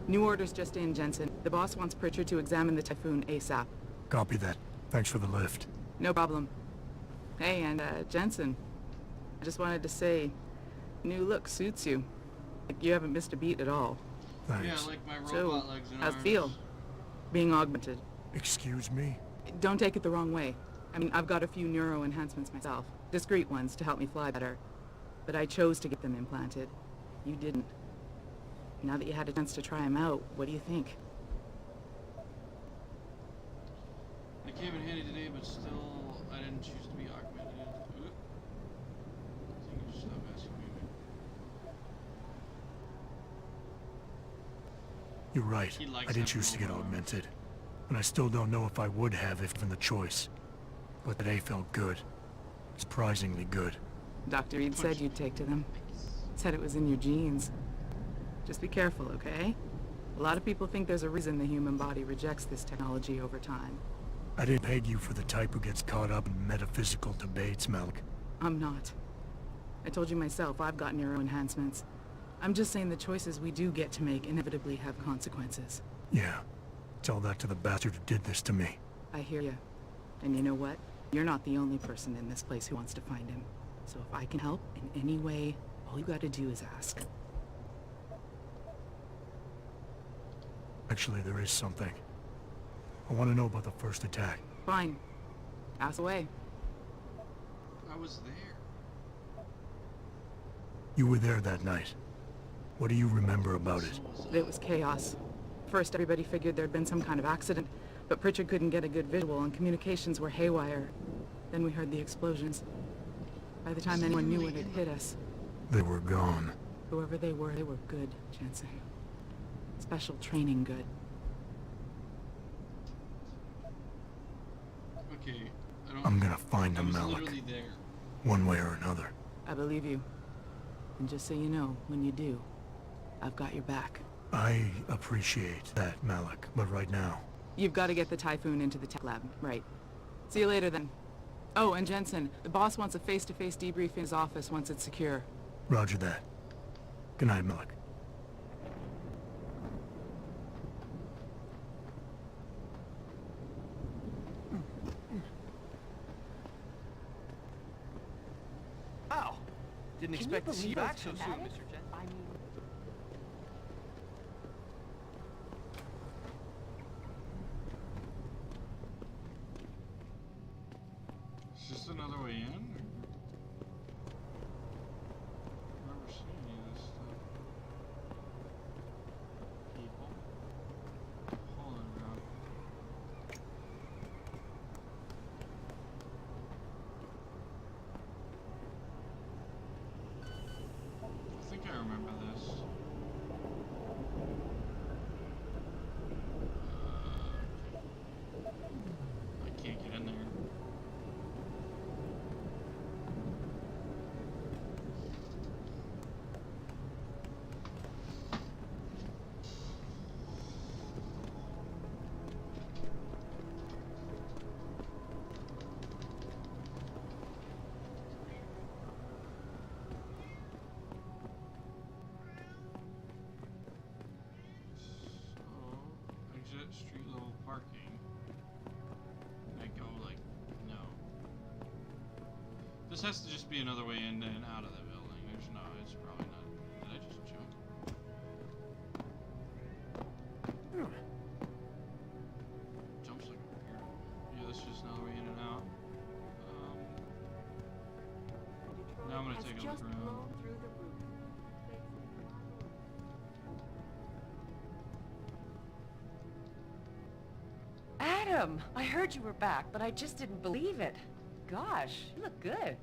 New orders just in, Jensen. The boss wants Pritchard to examine the Typhoon ASAP. Copy that. Thanks for the lift. No problem. Hey, and Jensen, I just wanted to say, new look suits you. Like you haven't missed a beat at all. Thanks. Yeah, like my robot legs and how's arms. it feel? Being augmented. Excuse me? Don't take it the wrong way. I mean, I've got a few neuro enhancements myself. Discreet ones to help me fly better. But I chose to get them implanted. You didn't. Now that you had a chance to try them out, what do you think? I came in handy today, but still, I didn't choose to be augmented. Oop. I think you just stop asking me. You're right. He likes I didn't having choose to get robot arms. augmented. And I still don't know if I would have if given the choice. But today felt good. Surprisingly good. Dr. Reed said you'd take to them. Said it was in your genes. Just be careful, okay? A lot of people think there's a reason the human body rejects this technology over time. I didn't peg you for the type who gets caught up in metaphysical debates, Malik. I'm not. I told you myself, I've got neuro enhancements. I'm just saying the choices we do get to make inevitably have consequences. Yeah. Tell that to the bastard who did this to me. I hear you. And you know what? You're not the only person in this place who wants to find him. So if I can help in any way, all you gotta do is ask. Actually, there is something. I want to know about the first attack. Fine. Ask away. I was there. You were there that night. What do you remember about it? It was chaos. First, everybody figured there'd been some kind of accident, but Pritchard couldn't get a good visual and communications were haywire. Then we heard the explosions. By the time anyone knew it had hit us. They were gone. Whoever they were good, Jensen. Special training good. Okay, I don't... I'm gonna find I him, was Malik. literally there. One way or another. I believe you. And just so you know, when you do, I've got your back. I appreciate that, Malik, but right now... You've got to get the Typhoon into the tech lab, right? See you later then. Oh, and Jensen, the boss wants a face-to-face debrief in his office once it's secure. Roger that. Good night, Malik. Wow. Didn't expect to see you back so soon, Mr. Jensen. remember this. I can't get in there. Exit street level parking. I go like, no. This has to just be another way in and out of the building. There's no, it's probably not. Did I just jump? Jumps like here. Yeah, this is just another way in and out. Now I'm gonna take a look around. Adam, I heard you were back, but I just didn't believe it. Gosh, you look good.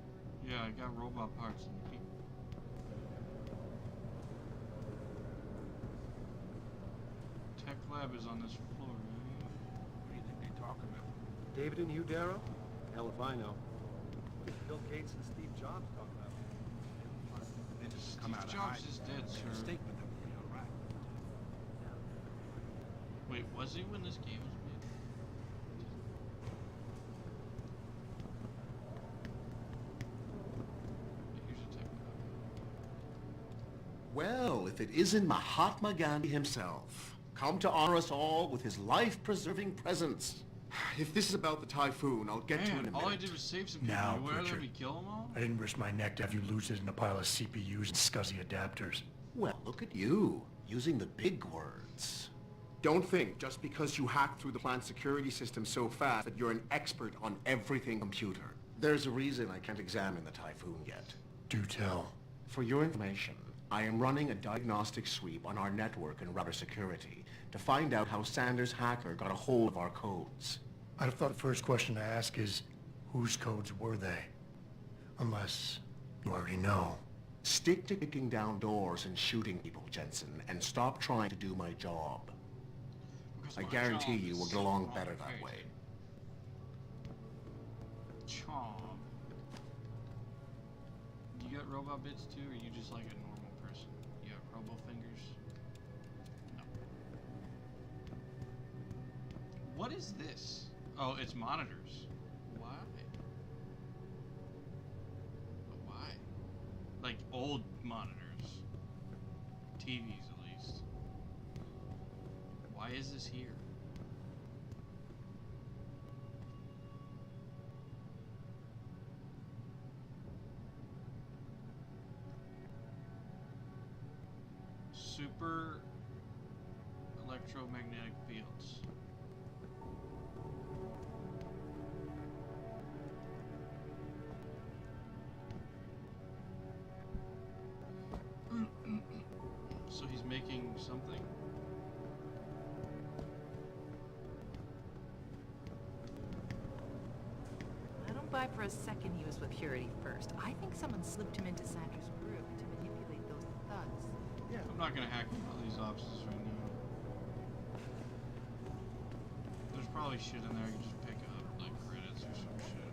Yeah, I got robot parts in the key. Tech lab is on this floor, right? What do you think they talk about? David and Hugh Darrow? Hell if I know. What did Bill Gates and Steve Jobs talk about? They just come out of Jobs hiding. is dead, sir. Mistake with them, right? Wait, was he when this game was made? Here's a tech lab. Well, if it isn't Mahatma Gandhi himself, come to honor us all with his life-preserving presence. If this is about the typhoon, I'll get to it in a minute. All I did was save some people. Now, You wanna let Richard, me kill them all? I didn't risk my neck to have you lose it in a pile of CPUs and scuzzy adapters. Well, look at you, using the big words. Don't think just because you hacked through the plant security system so fast that you're an expert on everything computer. There's a reason I can't examine the typhoon yet. Do tell. For your information, I am running a diagnostic sweep on our network and router security to find out how Sanders' hacker got a hold of our codes. I'd have thought the first question to ask is, whose codes were they? Unless you already know. Stick to kicking down doors and shooting people, Jensen, and stop trying to do my job. I guarantee you we'll get along better that way. Chomp. You got robot bits too, or you just like a normal person? You have robo fingers? No. What is this? Oh, it's monitors. Why? But why? Like old monitors. TVs at least. Why is this here? Super electromagnetic fields. So he's making something. I don't buy for a second he was with Purity first. I think someone slipped him into Sandra's group to manipulate those thugs. Yeah. I'm not gonna hack all these offices right now. There's probably shit in there I can just pick up, like credits or some shit.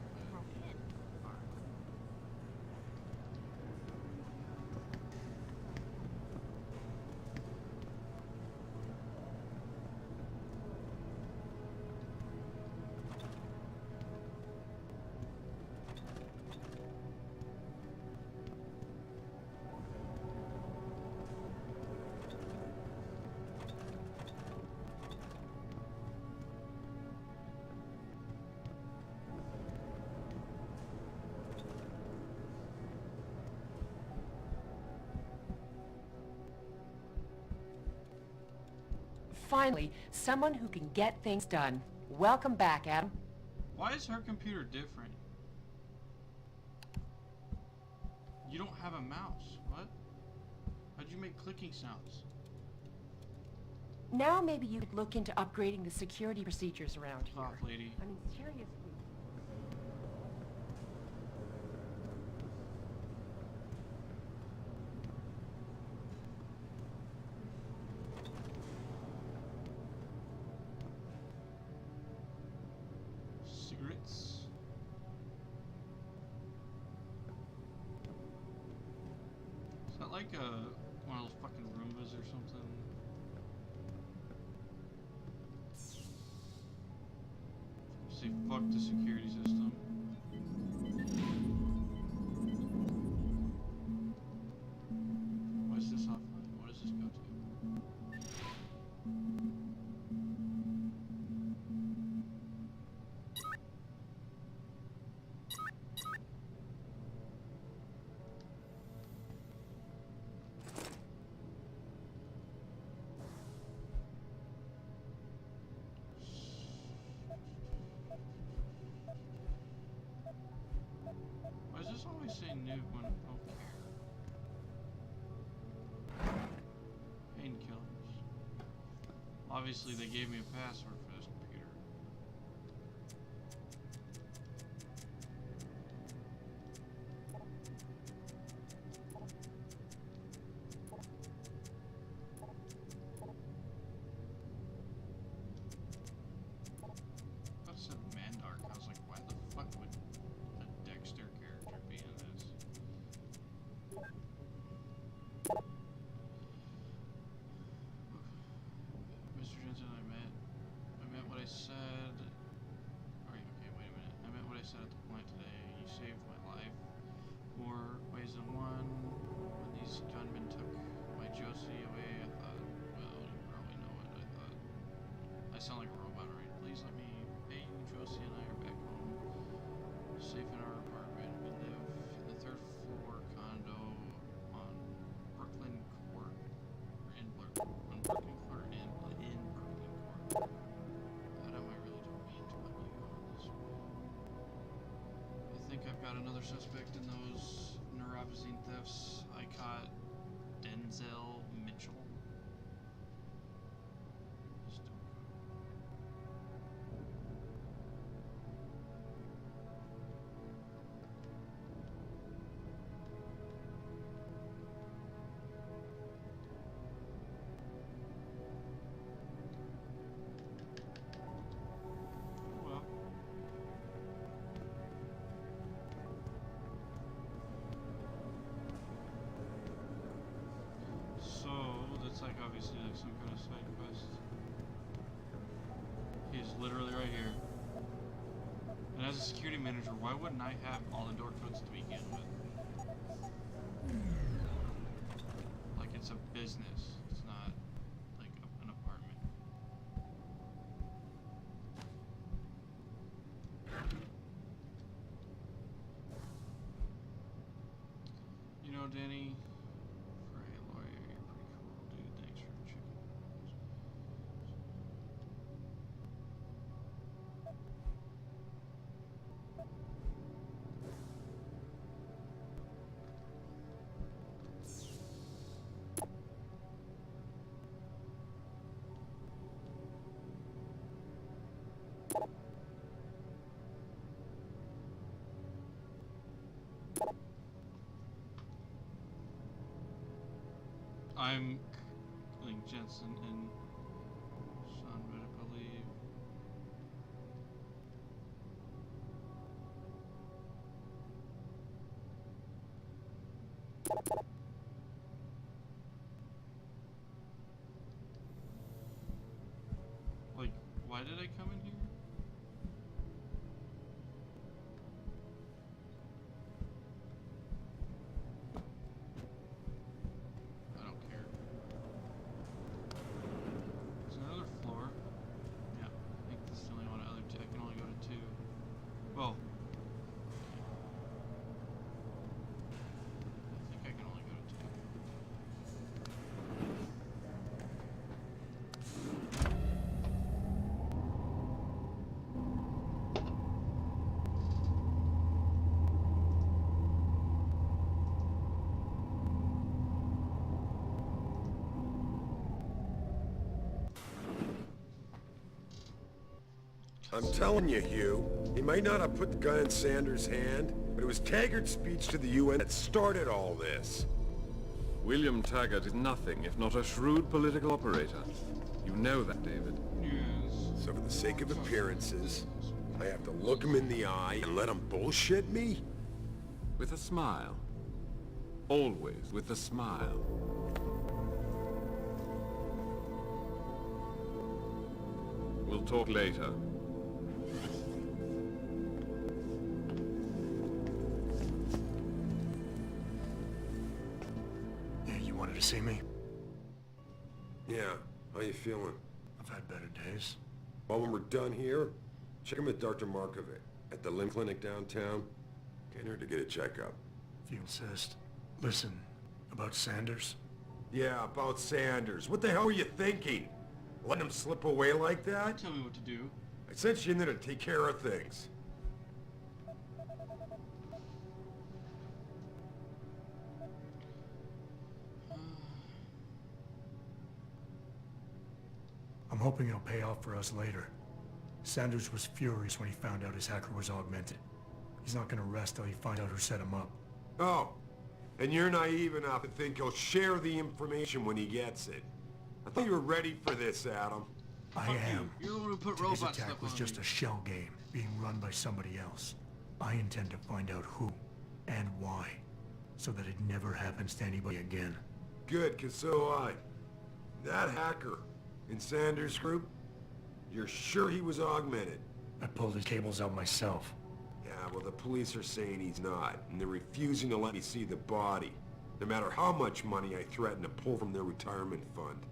Finally, someone who can get things done. Welcome back, Adam. Why is her computer different? You don't have a mouse. What? How'd you make clicking sounds? Now maybe you could look into upgrading the security procedures around here. Off, lady. I mean, seriously. Cigarettes. Is that like one of those fucking Roombas or something? Say fuck the security system. Why is this offline? What does this go to? Why does this always say new when I don't care? Painkillers. Obviously they gave me a password for this computer. I thought it said Mandark. I was like, why the fuck would a Dexter character be in this? Mr. Jensen, I meant what I said. Okay, wait a minute. I meant what I said at the plant today. You saved my life. More ways than one. When these gunmen took my Josie away, I thought, well, you probably know it. I sound like a robot, right? Please let me pay you. Josie and I are back home. Safe in our apartment. We live in the 3rd floor condo on Brooklyn Court. On Brooklyn Court in Brooklyn Court. Adam, I really don't mean to let you go on this way. I think I've got another suspect in those neuropozyne thefts I caught. Denzel Mitchell. Just don't go. Well. So, that's like obviously like some kind of side quest. He's literally right here. And as a security manager, why wouldn't I have all the door codes to begin with? Like it's a business. It's not like an apartment. You know, Danny, for a lawyer, you're pretty cool, dude. Thanks for checking. I'm like Jensen and Sean medical leave. Like, why did I come in here? I don't care. Is there another floor? Yeah, I think this is the only one. I can only go to 2. Well, I think I can only go to 2. I'm telling you, Hugh, he might not have put the gun in Sanders' hand, but it was Taggart's speech to the UN that started all this. William Taggart is nothing if not a shrewd political operator. You know that, David. Yes. So for the sake of appearances, I have to look him in the eye and let him bullshit me? With a smile. Always with a smile. We'll talk later. Yeah, you wanted to see me? Yeah, how you feeling? I've had better days. Well, when we're done here, check him with Dr. Markovic at the limb clinic downtown. Can't hurt to get a checkup. If you insist. Listen, about Sanders? Yeah, about Sanders. What the hell were you thinking? Letting him slip away like that? Tell me what to do. I sent you in there to take care of things. I'm hoping it'll pay off for us later. Sanders was furious when he found out his hacker was augmented. He's not gonna rest till he finds out who set him up. Oh, and you're naive enough to think he'll share the information when he gets it. I thought you were ready for this, Adam. I am. You're the one who put Today's robot attack stuff was on just me. a shell game being run by somebody else. I intend to find out who and why, so that it never happens to anybody again. Good, 'cause so I. That hacker in Sanders' group, you're sure he was augmented? I pulled his cables out myself. Yeah, well, the police are saying he's not, and they're refusing to let me see the body, no matter how much money I threaten to pull from their retirement fund.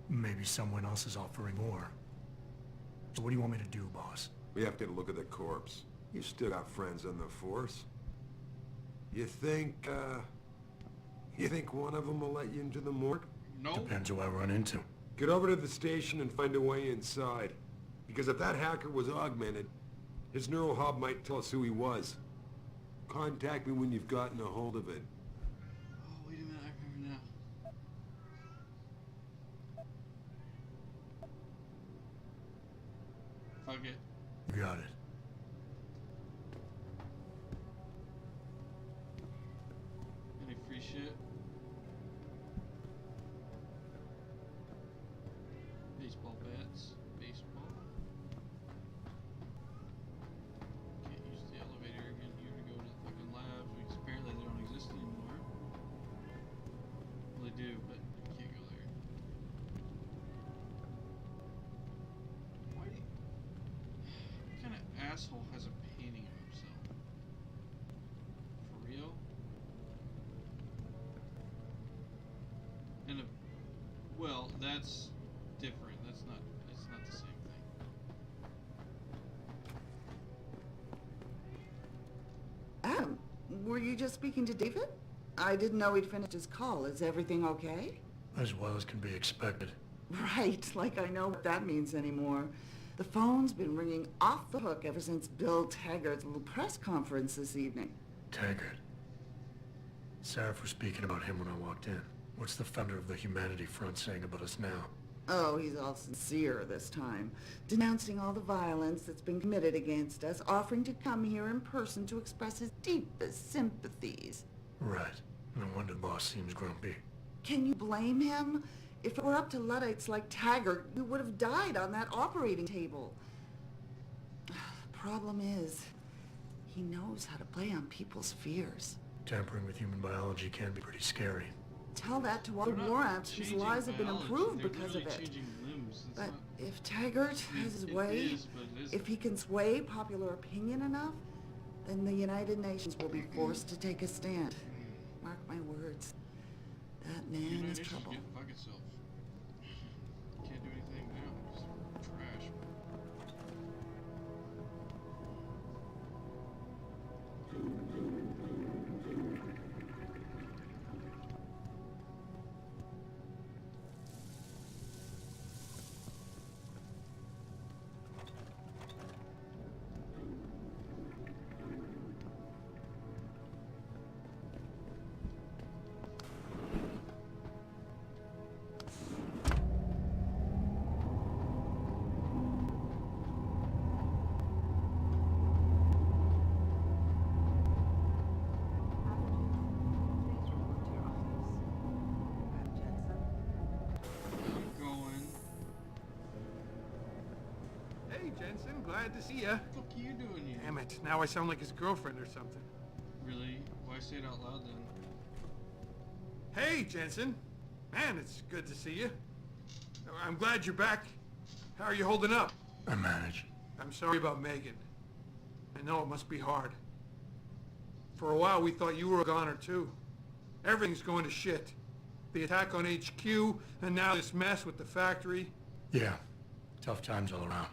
Maybe someone else is offering more. So what do you want me to do, boss? We have to get a look at the corpse. You still got friends on the force. You think one of them will let you into the morgue? No. Depends who I run into. Get over to the station and find a way inside. Because if that hacker was augmented, his neural hub might tell us who he was. Contact me when you've gotten a hold of it. Oh, wait a minute, I remember now. Fuck it. You got it. Any free shit? Baseball bats. Baseball. Can't use the elevator again here to go to the fucking labs, because apparently they don't exist anymore. Well, they do, but you can't go there. Why do you... What kind of asshole has a painting of himself? For real? And a... Well, that's different. That's not... It's not the same thing. Adam, were you just speaking to David? I didn't know he'd finished his call. Is everything okay? As well as can be expected. Right, like I know what that means anymore. The phone's been ringing off the hook ever since Bill Taggart's little press conference this evening. Taggart. Sarah was speaking about him when I walked in. What's the founder of the Humanity Front saying about us now? Oh, he's all sincere this time, denouncing all the violence that's been committed against us, offering to come here in person to express his deepest sympathies. Right. No wonder the boss seems grumpy. Can you blame him? If it were up to Luddites like Taggart, we would have died on that operating table. The problem is, he knows how to play on people's fears. Tampering with human biology can be pretty scary. Tell that to all the war amps whose lives have been improved because of it. But if Taggart has his way, if he can sway popular opinion enough, then the United Nations will be forced to take a stand. Mark my words. That man is trouble. Fuck itself. Can't do anything now. It's trash. Jensen. Glad to see ya. What the fuck are you doing here? Damn it. Now I sound like his girlfriend or something. Really? Why say it out loud then? Hey, Jensen. Man, it's good to see you. I'm glad you're back. How are you holding up? I manage. I'm sorry about Megan. I know it must be hard. For a while, we thought you were a goner, too. Everything's going to shit. The attack on HQ, and now this mess with the factory. Yeah. Tough times all around.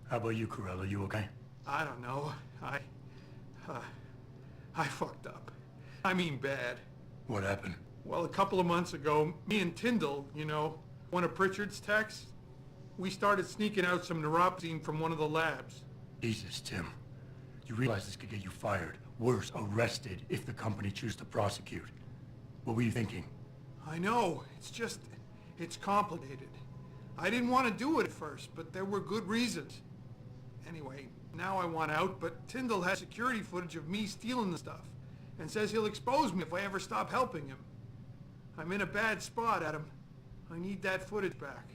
How about you, Corella? You okay? I don't know. I fucked up. I mean bad. What happened? Well, a couple of months ago, me and Tyndall, you know, one of Pritchard's techs, we started sneaking out some neuropozyne from one of the labs. Jesus, Tim. You realize this could get you fired. Worse, arrested if the company chooses to prosecute. What were you thinking? I know. It's just... it's complicated. I didn't want to do it at first, but there were good reasons. Anyway, now I want out, but Tyndall has security footage of me stealing the stuff, and says he'll expose me if I ever stop helping him. I'm in a bad spot, Adam. I need that footage back.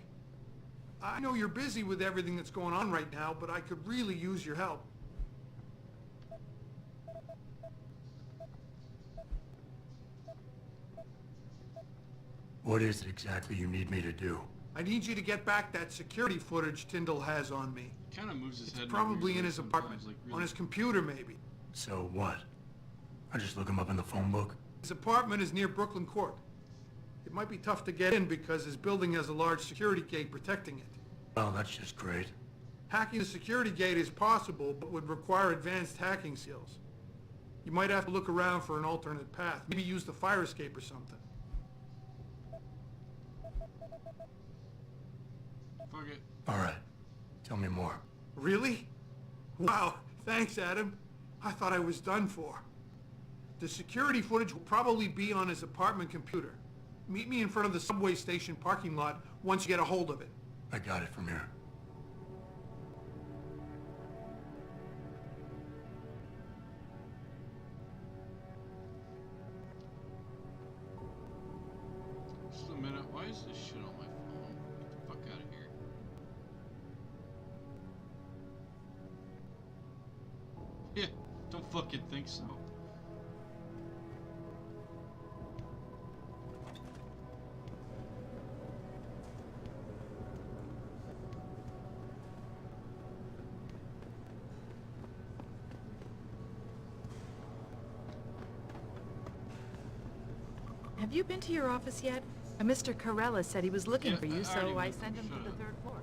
I know you're busy with everything that's going on right now, but I could really use your help. What is it exactly you need me to do? I need you to get back that security footage Tyndall has on me. Kind of moves his head. It's probably in his apartment, like really... on his computer maybe. So what? I just look him up in the phone book? His apartment is near Brooklyn Court. It might be tough to get in because his building has a large security gate protecting it. Well, that's just great. Hacking the security gate is possible, but would require advanced hacking skills. You might have to look around for an alternate path. Maybe use the fire escape or something. Fuck it. All right. Tell me more. Really? Wow, thanks, Adam. I thought I was done for. The security footage will probably be on his apartment computer. Meet me in front of the subway station parking lot once you get a hold of it. I got it from here. Just a minute. Why is this shit on my phone? Get the fuck out of here. Yeah, don't fucking think so. Have you been to your office yet? Mr. Corella said he was looking for you, so I sent him to the third floor.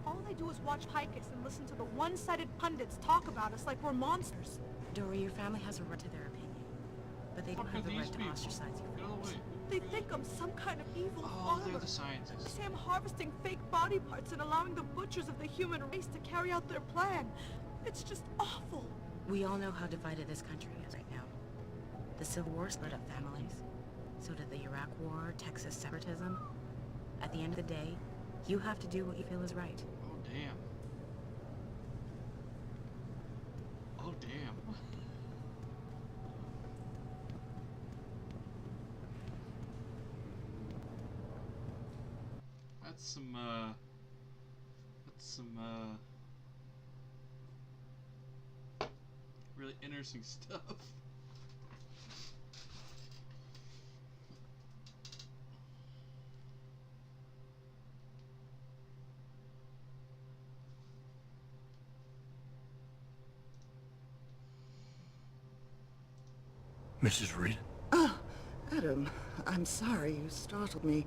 All they do is watch hikers and listen to the one-sided pundits talk about us like we're monsters. Dory, your family has a right to their opinion, but they don't have the right to ostracize you from yours. They think I'm some kind of evil Oh, they're father. the scientists. Say I'm harvesting fake body parts and allowing the butchers of the human race to carry out their plan. It's just awful. We all know how divided this country is right now. The Civil War split up families. So did the Iraq War, Texas separatism. At the end of the day, you have to do what you feel is right. Oh, damn. Oh, damn. That's some, really interesting stuff. Mrs. Reed? Oh, Adam, I'm sorry you startled me.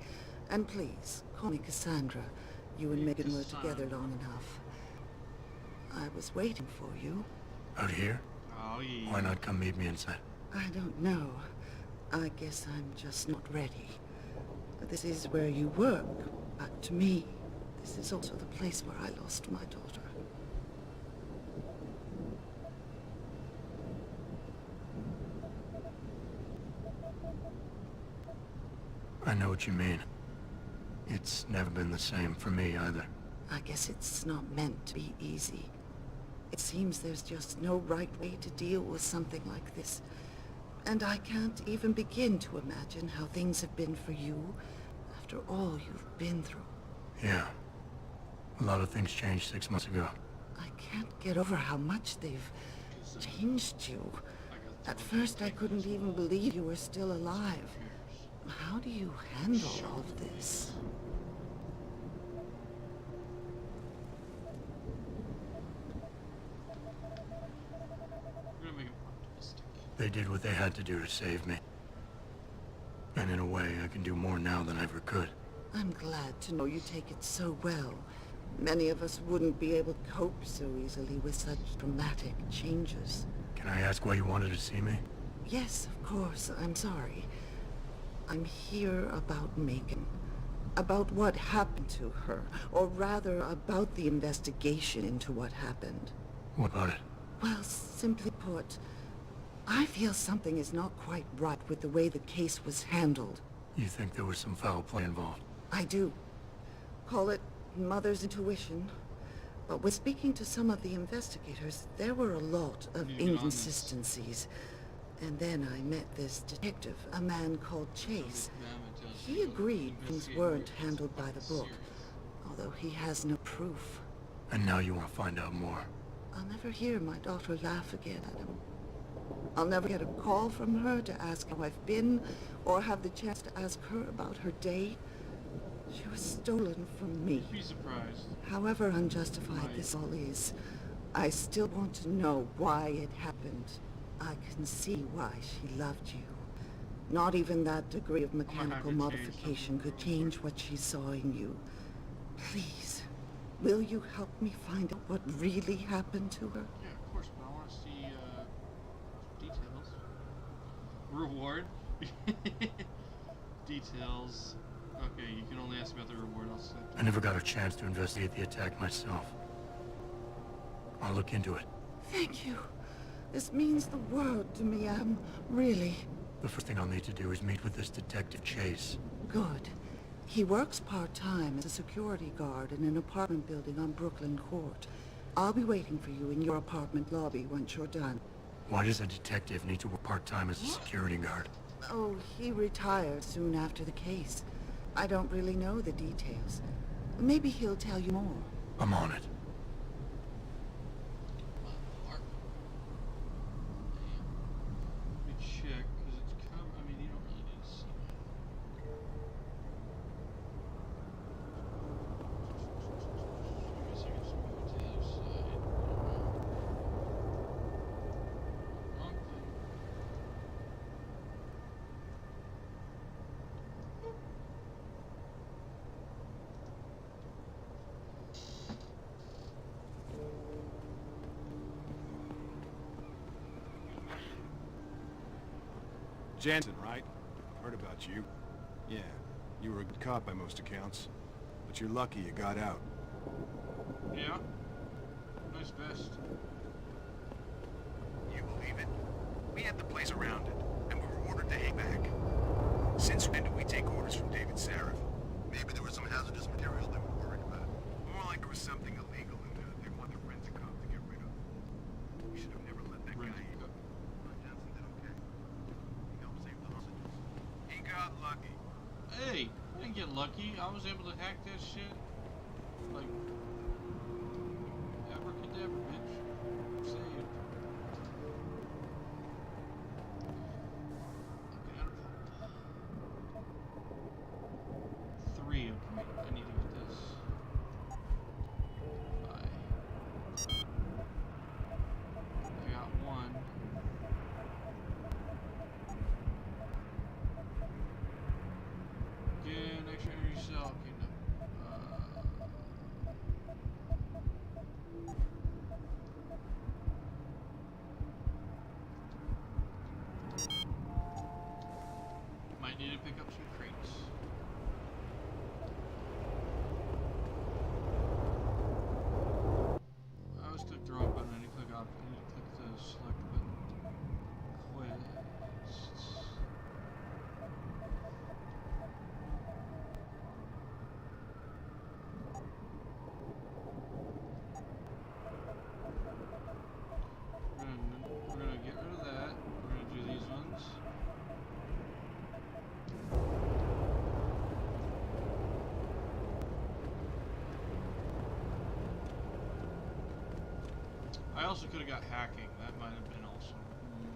And please, call me Cassandra. You and Megan were together long enough. I was waiting for you. Out here? Oh, yeah. Why not come meet me inside? I don't know. I guess I'm just not ready. This is where you work, but to me, this is also the place where I lost my daughter. I know what you mean. It's never been the same for me either. I guess it's not meant to be easy. It seems there's just no right way to deal with something like this. And I can't even begin to imagine how things have been for you after all you've been through. Yeah. A lot of things changed 6 months ago. I can't get over how much they've changed you. At first, I couldn't even believe you were still alive. How do you handle all of this? They did what they had to do to save me. And in a way, I can do more now than I ever could. I'm glad to know you take it so well. Many of us wouldn't be able to cope so easily with such dramatic changes. Can I ask why you wanted to see me? Yes, of course. I'm sorry. I'm here about Megan. About what happened to her. Or rather, about the investigation into what happened. What about it? Well, simply put, I feel something is not quite right with the way the case was handled. You think there was some foul play involved? I do. Call it mother's intuition. But with speaking to some of the investigators, there were a lot of inconsistencies. And then I met this detective, a man called Chase. He agreed things weren't handled by the book, although he has no proof. And now you want to find out more? I'll never hear my daughter laugh again at him. I'll never get a call from her to ask how I've been, or have the chance to ask her about her day. She was stolen from me. Be surprised. However unjustified this all is, I still want to know why it happened. I can see why she loved you. Not even that degree of mechanical modification could change what she saw in you. Please, will you help me find out what really happened to her? Yeah, of course, but I want to see details. Reward. Details. Okay, you can only ask about the reward. I'll set. I never got a chance to investigate the attack myself. I'll look into it. Thank you. This means the world to me, really. The first thing I'll need to do is meet with this detective Chase. Good. He works part-time as a security guard in an apartment building on Brooklyn Court. I'll be waiting for you in your apartment lobby once you're done. Why does a detective need to work part-time as a security guard? Oh, he retired soon after the case. I don't really know the details. Maybe he'll tell you more. I'm on it. Let me check, because it's come. I mean, you don't really need to see I guess I can just move it to the other side. Wrong thing. Jensen, right? Heard about you. Yeah, you were a good cop by most accounts. But you're lucky you got out. Yeah. Nice vest. You believe it? We had the place surrounded, and we were ordered to hang back. Since when did we take orders from David Sarif? Maybe there was some hazardous material they were worried about. More like there was something illegal, and they wanted to rent a cop to get rid of. We should have never let that guy in. But Jensen did okay. He helped save the hostages. He got lucky. Hey, I didn't get lucky. I was able to hack that shit. Like, abracadabra, bitch. Saved. Three of them. I need to get this. I got one. Get an extra energy cell. Okay, no. I also could have got hacking. That might have been also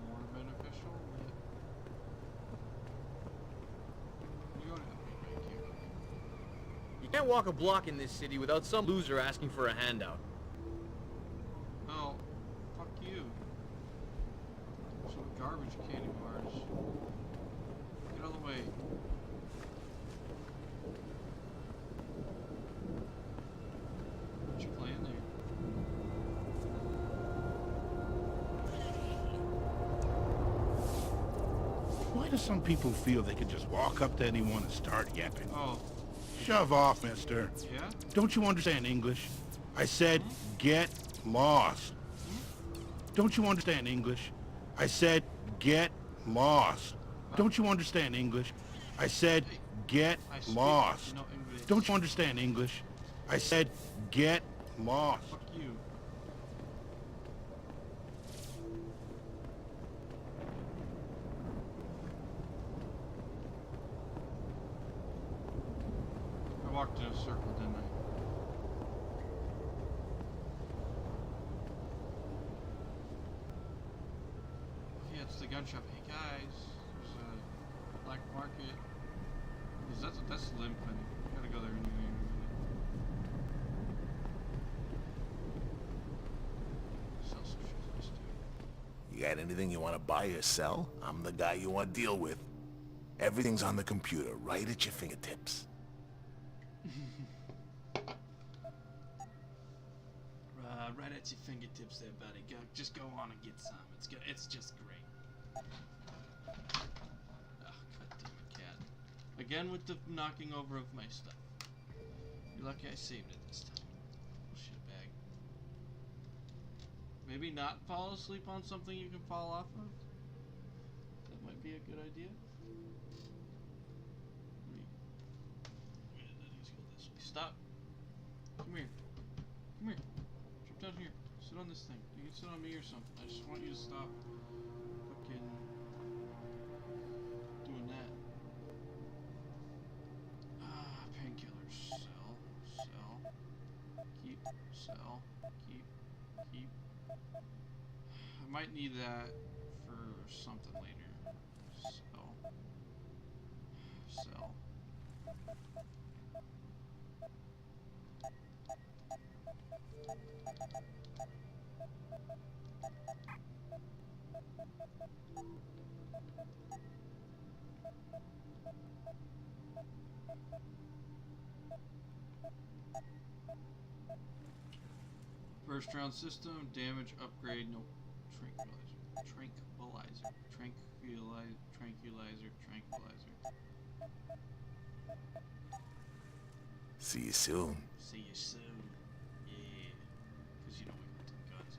more beneficial. You don't have to be right here. You can't walk a block in this city without some loser asking for a handout. Oh, fuck you. Some garbage candy bars. Get out of the way. What you playing there? Why do some people feel they can just walk up to anyone and start yapping? Oh. Shove off, mister. Yeah? Don't you understand English? I said, get lost. Don't you understand English? I said, get lost. Don't you understand English? I said, get lost. Don't you understand English? I said, get lost. Fuck you. I walked in a circle, didn't I? Yeah, it's the gun shop. Hey guys, there's a black market. That's Limpin. Gotta go there anyway. Sell some shit. Let's do it. You got anything you want to buy or sell? I'm the guy you want to deal with. Everything's on the computer, right at your fingertips. Right at your fingertips there, buddy. Just go on and get some. It's just great. Oh, god damn it, cat. Again with the knocking over of my stuff. You're lucky I saved it this time. Bullshit bag. Maybe not fall asleep on something you can fall off of? That might be a good idea. Stop. Come here. Come here. Jump down here. Sit on this thing. You can sit on me or something. I just want you to stop fucking doing that. Painkillers. Sell. Keep. Sell. Keep. I might need that for something later. Sell. First round system, damage upgrade, no tranquilizer. See you soon. See you soon. Yeah. Because you know we got the guns,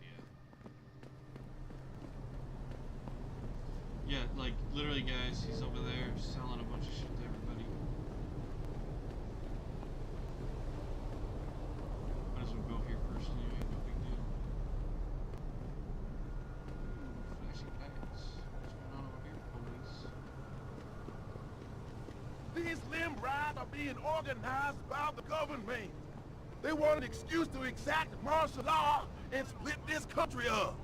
yeah. Yeah, like, literally, guys, he's over there selling a bunch of shit to everybody. Might as well go here first anyway, no big deal. Flashing lights. What's going on over here, police? These limb rides are being organized by the government. They want an excuse to exact martial law and split this country up.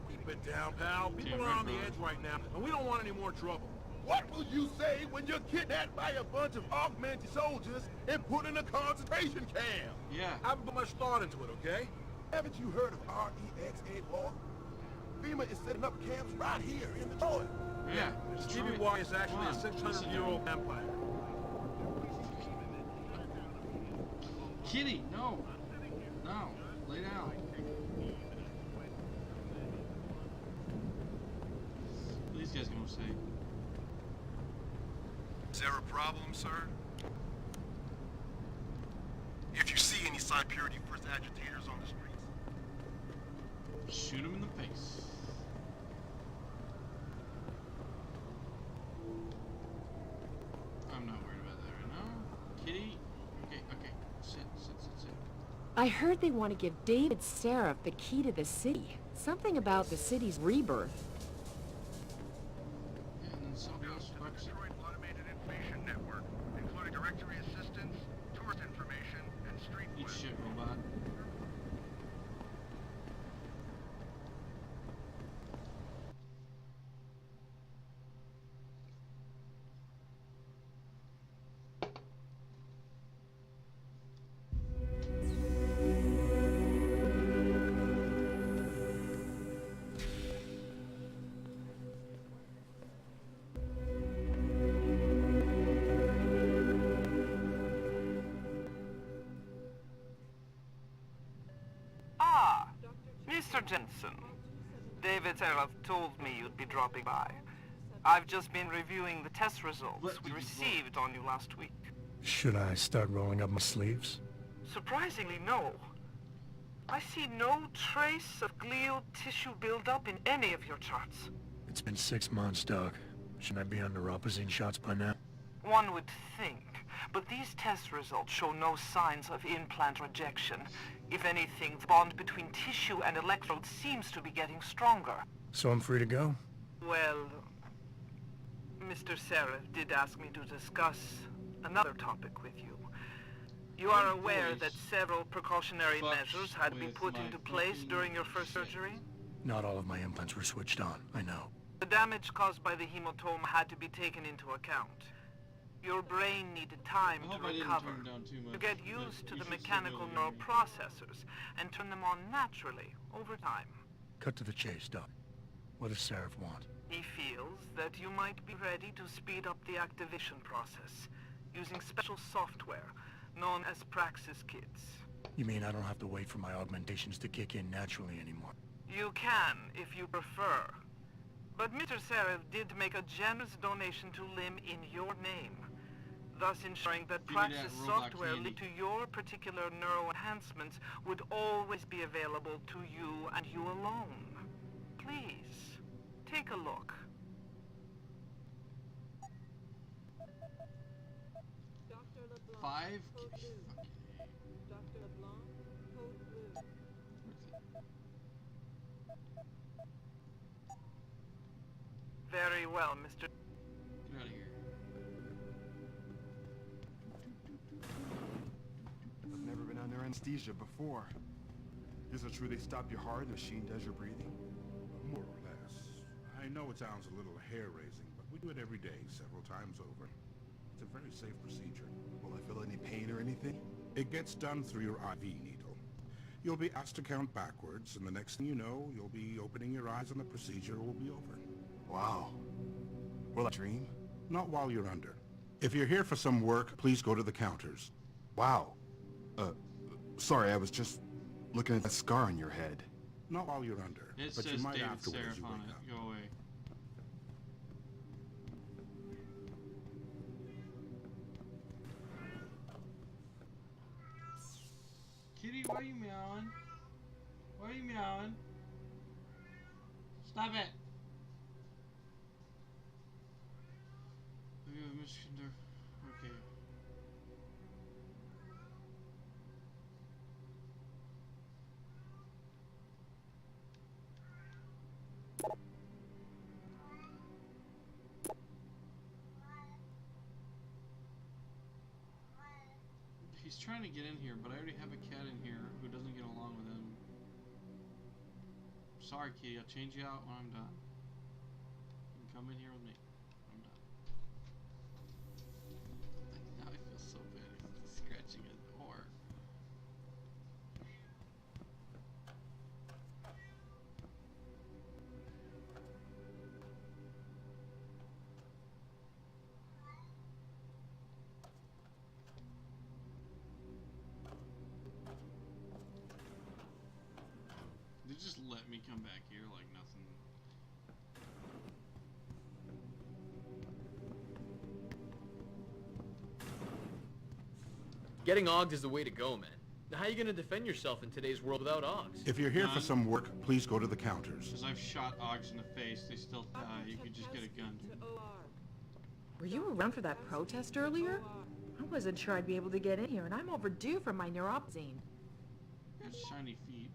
Keep it down, pal. People are on the edge right now, and we don't want any more trouble. What will you say when you're kidnapped by a bunch of augmented soldiers and put in a concentration camp? Yeah. I haven't put much thought into it, okay? Haven't you heard of REXA-BORG? FEMA is setting up camps right here in Detroit. Yeah. CYBORG is actually a 600-year-old empire. Kitty, no. No. Lay down. What are these guys gonna say? Is there a problem, sir? If you see any Cypurity First agitators on the streets, shoot him in the face. I'm not worried about that right now. Kitty? Okay. Sit. I heard they want to give David Seraph the key to the city. Something about the city's rebirth. Yeah, and then somebody else fucks it. automated information network, including directory assistance, tourist information, and street Eat shit, robot. Ah, Mr. Jensen. David Seraph told me you'd be dropping by. I've just been reviewing the test results we received on you last week. Should I start rolling up my sleeves? Surprisingly, no. I see no trace of glial tissue buildup in any of your charts. It's been 6 months, Doc. Shouldn't I be on neuropozyne shots by now? One would think, but these test results show no signs of implant rejection. If anything, the bond between tissue and electrodes seems to be getting stronger. So I'm free to go? Well, Mr. Seraph did ask me to discuss another topic with you. You are aware that several precautionary measures had been put into place during your first surgery? Not all of my implants were switched on, I know. The damage caused by the hematoma had to be taken into account. Your brain needed time to recover, to get used to the mechanical neural processors and turn them on naturally over time. Cut to the chase, Doc. What does Seraph want? He feels that you might be ready to speed up the activation process using special software known as Praxis Kits. You mean I don't have to wait for my augmentations to kick in naturally anymore? You can, if you prefer. But Mr. Seraph did make a generous donation to LIM in your name, thus ensuring that Praxis software linked to your particular neural enhancements would always be available to you and you alone. Please, take a look. Five? Very well, Mr. Get out of here. I've never been under anesthesia before. Is it true they stop your heart and the machine does your breathing? More or less. I know it sounds a little hair-raising, but we do it every day, several times over. It's a very safe procedure. Will I feel any pain or anything? It gets done through your IV needle. You'll be asked to count backwards, and the next thing you know, you'll be opening your eyes and the procedure will be over. Wow. Will I dream? Not while you're under. If you're here for some work, please go to the counters. Wow. Sorry, I was just looking at that scar on your head. Not while you're under, It but you says might David afterwards Seraph you on wake it. up. Go away. Kitty, why are you meowing? Why are you meowing? Stop it! Okay. He's trying to get in here, but I already have a cat in here who doesn't get along with him. Sorry, kitty. I'll change you out when I'm done. You can come in here with me. I'm done. Now I feel so bad. He's scratching a door. They just let me come back here like nothing. Getting Augs is the way to go, man. Now how are you gonna defend yourself in today's world without Augs? If you're here for some work, please go to the counters. Because I've shot Augs in the face, they still die. You could just get a gun. Were you around for that protest earlier? I wasn't sure I'd be able to get in here, and I'm overdue for my neuropozyne. Got shiny feet.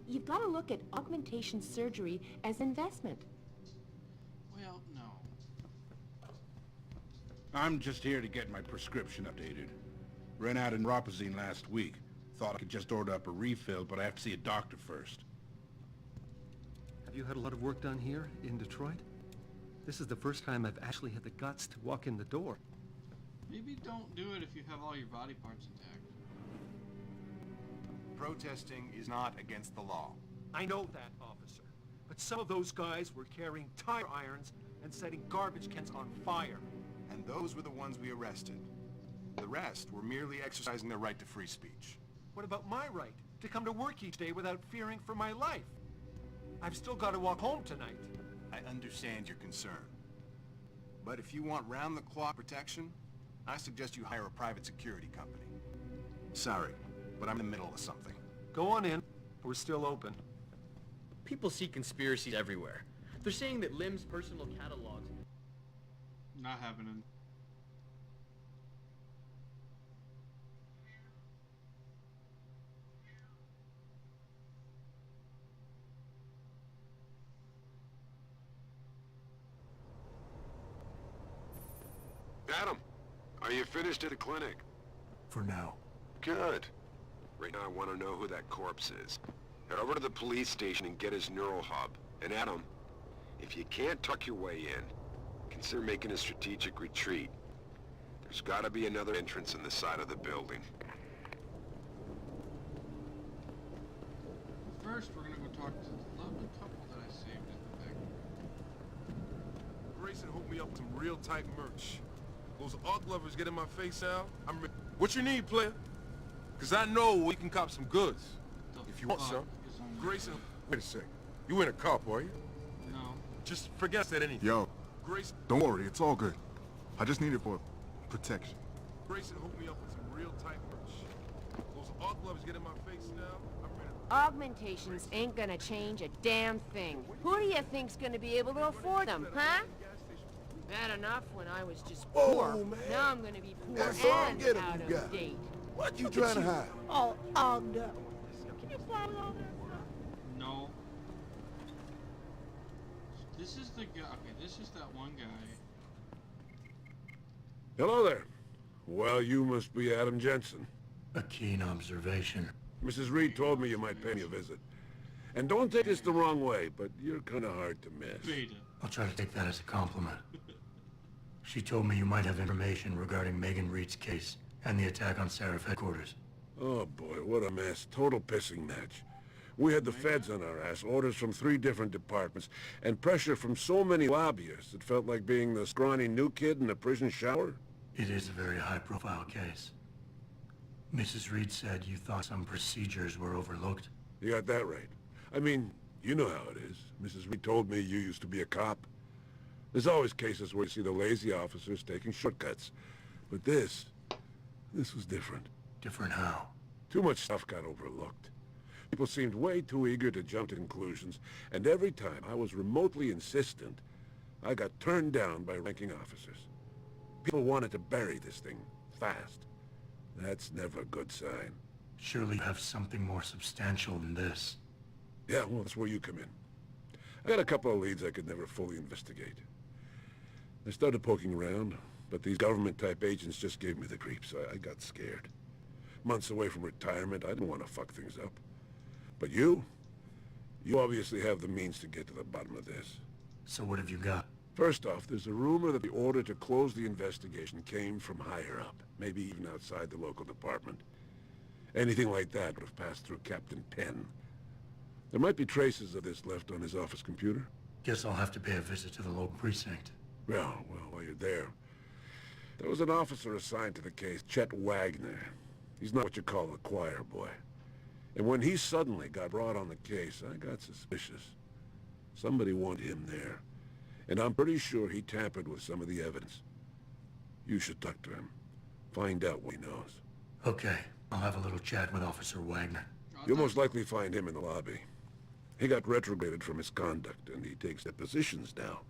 You've got to look at augmentation surgery as investment. Well, no. I'm just here to get my prescription updated. Ran out of neuropozyne last week. Thought I could just order up a refill, but I have to see a doctor first. Have you had a lot of work done here in Detroit? This is the first time I've actually had the guts to walk in the door. Maybe don't do it if you have all your body parts intact. Protesting is not against the law. I know that, officer. But some of those guys were carrying tire irons and setting garbage cans on fire. And those were the ones we arrested. The rest were merely exercising their right to free speech. What about my right to come to work each day without fearing for my life? I've still got to walk home tonight. I understand your concern. But if you want round-the-clock protection, I suggest you hire a private security company. Sorry, but I'm in the middle of something. Go on in. We're still open. People see conspiracies everywhere. They're saying that Lim's personal catalogs... Not happening. Adam, are you finished at the clinic? For now. Good. Right now I want to know who that corpse is. Head over to the police station and get his neural hub. And Adam, if you can't tuck your way in, consider making a strategic retreat. There's got to be another entrance in the side of the building. First, we're gonna go talk to the lovely couple that I saved at the back. Grayson hooked me up with some real tight merch. Those art lovers get in my face now. What you need, player? Cause I know we can cop some goods. If you want some. Grayson, wait a sec. You in a cop, are you? No. Just forget I said anything. Yo, Grayson, don't worry, it's all good. I just need it for protection. Grayson hooked me up with some real tight merch. Those art lovers get in my face now. I'm ready. Augmentations ain't gonna change a damn thing. Who do you think's gonna be able to afford them, huh? Bad enough when I was just poor. Whoa, man. Now I'm gonna be poor That's all and get 'em out you of got. date. What you trying to hide? All ogged up. Can you follow all that? No. This is the guy. Okay, this is that one guy. Hello there. Well, you must be Adam Jensen. A keen observation. Mrs. Reed told me you might pay me a visit. And don't take this the wrong way, but you're kind of hard to miss. Beta. I'll try to take that as a compliment. She told me you might have information regarding Megan Reed's case and the attack on Seraph headquarters. Oh boy, what a mess. Total pissing match. We had the feds on our ass, orders from 3 different departments, and pressure from so many lobbyists it felt like being the scrawny new kid in a prison shower. It is a very high-profile case. Mrs. Reed said you thought some procedures were overlooked. You got that right. I mean, you know how it is. Mrs. Reed told me you used to be a cop. There's always cases where you see the lazy officers taking shortcuts. But this was different. Different how? Too much stuff got overlooked. People seemed way too eager to jump to conclusions, and every time I was remotely insistent, I got turned down by ranking officers. People wanted to bury this thing fast. That's never a good sign. Surely you have something more substantial than this. Yeah, well, that's where you come in. I got a couple of leads I could never fully investigate. I started poking around, but these government-type agents just gave me the creeps. I got scared. Months away from retirement, I didn't want to fuck things up. But you obviously have the means to get to the bottom of this. So what have you got? First off, there's a rumor that the order to close the investigation came from higher up, maybe even outside the local department. Anything like that would have passed through Captain Penn. There might be traces of this left on his office computer. Guess I'll have to pay a visit to the local precinct. Well, while you're there, there was an officer assigned to the case, Chet Wagner. He's not what you call a choir boy. And when he suddenly got brought on the case, I got suspicious. Somebody wanted him there. And I'm pretty sure he tampered with some of the evidence. You should talk to him. Find out what he knows. Okay, I'll have a little chat with Officer Wagner. You'll most likely find him in the lobby. He got retrograded from his conduct, and he takes depositions now.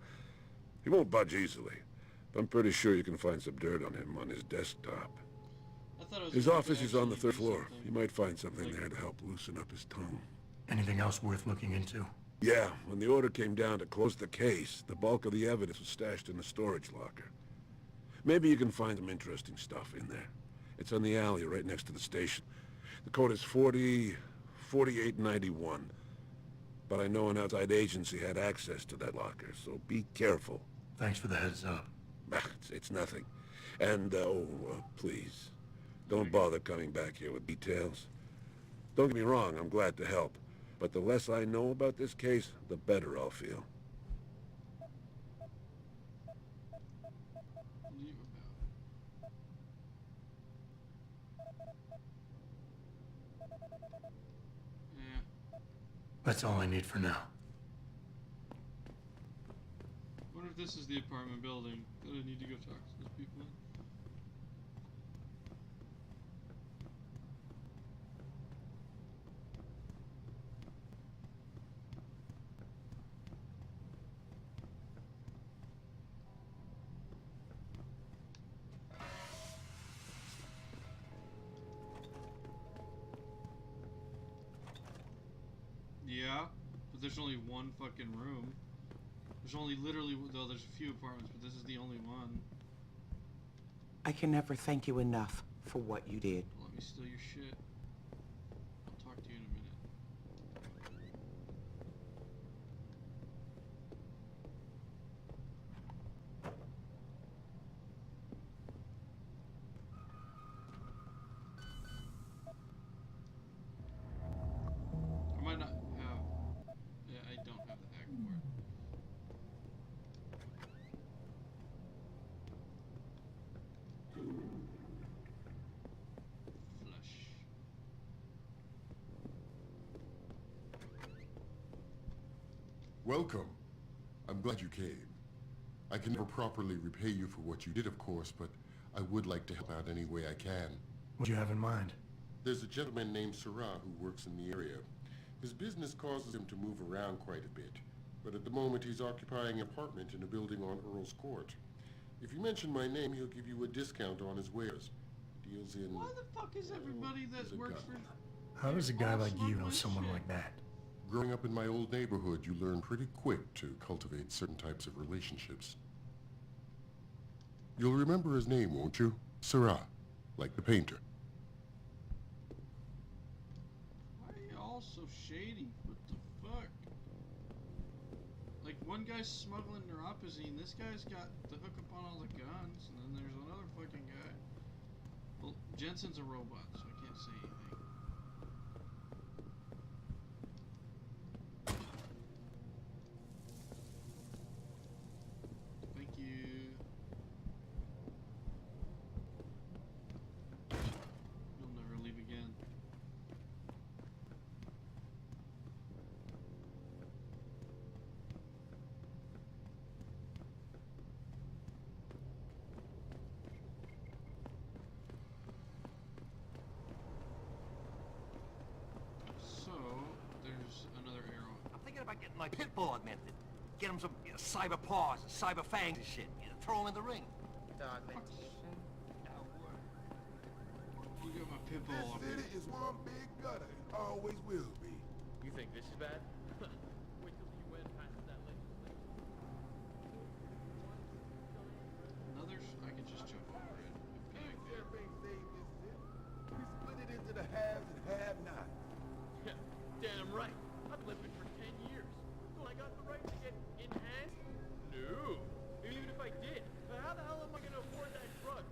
He won't budge easily, but I'm pretty sure you can find some dirt on him on his desktop. His office is on the 3rd floor. You might find something there to help loosen up his tongue. Anything else worth looking into? Yeah, when the order came down to close the case, the bulk of the evidence was stashed in the storage locker. Maybe you can find some interesting stuff in there. It's on the alley right next to the station. The code is 4891. But I know an outside agency had access to that locker, so be careful. Thanks for the heads up. It's nothing. And, please, don't bother coming back here with details. Don't get me wrong, I'm glad to help. But the less I know about this case, the better I'll feel. That's all I need for now. I wonder if this is the apartment building that I need to go talk to those people in. Yeah, but there's only one fucking room. There's only literally, though there's a few apartments, but this is the only one. I can never thank you enough for what you did. Let me steal your shit. I'll talk to you in a minute. I might not have... Yeah, I don't have the hack for it. Welcome. I'm glad you came. I can never properly repay you for what you did, of course, but I would like to help out any way I can. What do you have in mind? There's a gentleman named Sarah who works in the area. His business causes him to move around quite a bit, but at the moment he's occupying an apartment in a building on Earl's Court. If you mention my name, he'll give you a discount on his wares. Deals in... Why the fuck is everybody that works for... How does a guy like you know someone like that? Growing up in my old neighborhood, you learn pretty quick to cultivate certain types of relationships. You'll remember his name, won't you? Sarah, like the painter. Why are you all so shady? What the fuck? Like, one guy's smuggling neuropazine, this guy's got the hookup on all the guns, and then there's another fucking guy. Well, Jensen's a robot, so I can't say anything. Thank you. You'll never leave again. So, there's another arrow. I'm thinking about getting my pit bull augmented. Get him some cyber paws, cyber fangs and shit. Throw him in the ring. You got my pit bull This already. city is one big gutter and always will be. You think this is bad? Wait till the UN passes that legislation. I could just jump over it. Everything saved this city. We split it into the haves and have-nots. Yeah, damn right. I've lived it for 10 years. So I got the right to get enhanced? No. Even if I did, how the hell am I gonna afford that drug?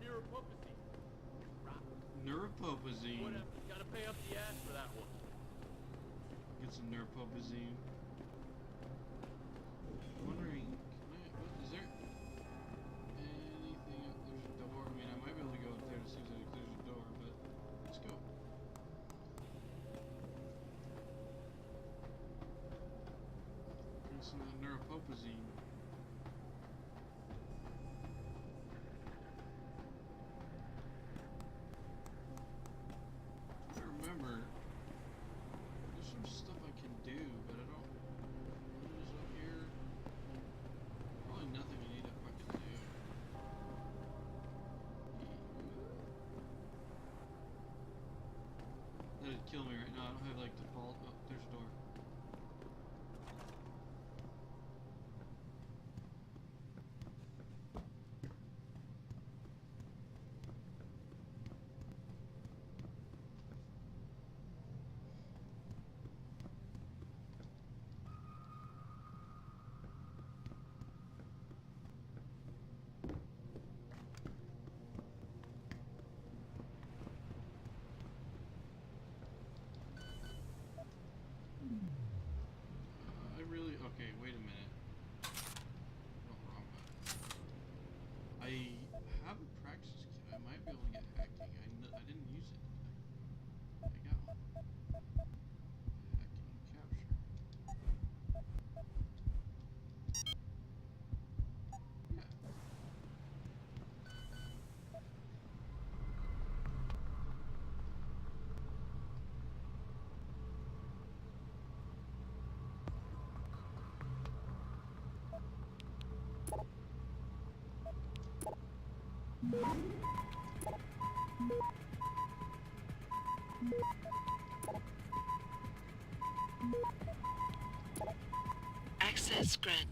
Neuropopazine. Neuropopazine. Whatever. Gotta pay up the ass for that one. Get some neuropopazine. Wondering, is there anything up? There's a door. I mean, I might be able to go up there to see if there's a door, but let's go. Get some of that neuropopazine. I remember there's some stuff I can do, but I don't. What is up here? Probably nothing I need to fucking do. That'd kill me right now. I don't have like default. Oh, there's a door. Access granted.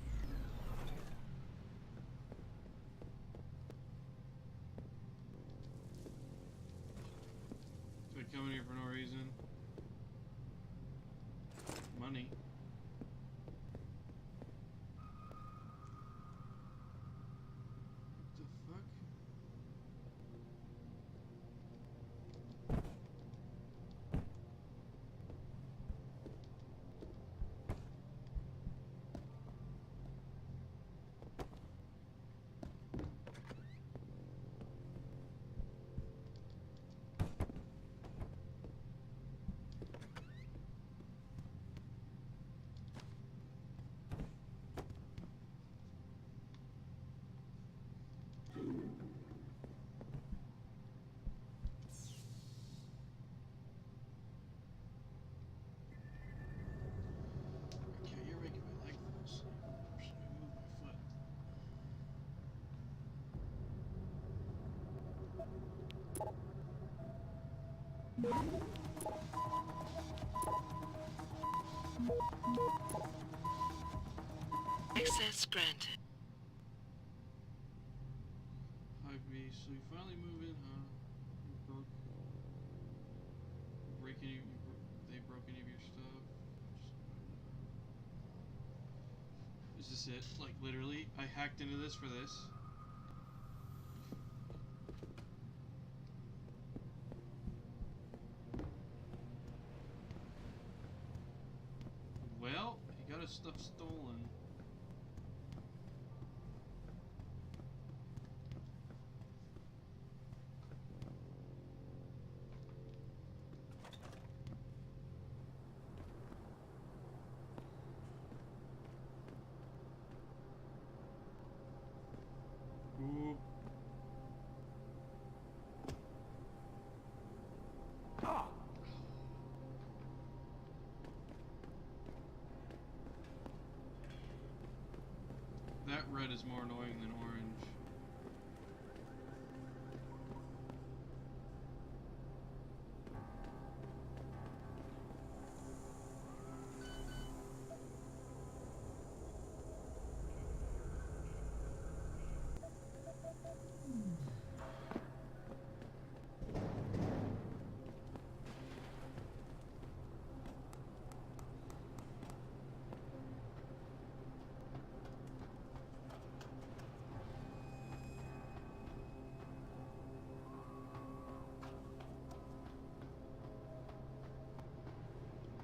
So I come in here for no reason. Money. What the fuck? Okay, you're making my leg fall asleep. Should I move my foot? Access granted. 5B, so you finally move in, huh? You broke. They broke any of your stuff? Is this it? Like, literally? I hacked into this for this? Well, he got his stuff stolen. Ooh. That red is more annoying than orange.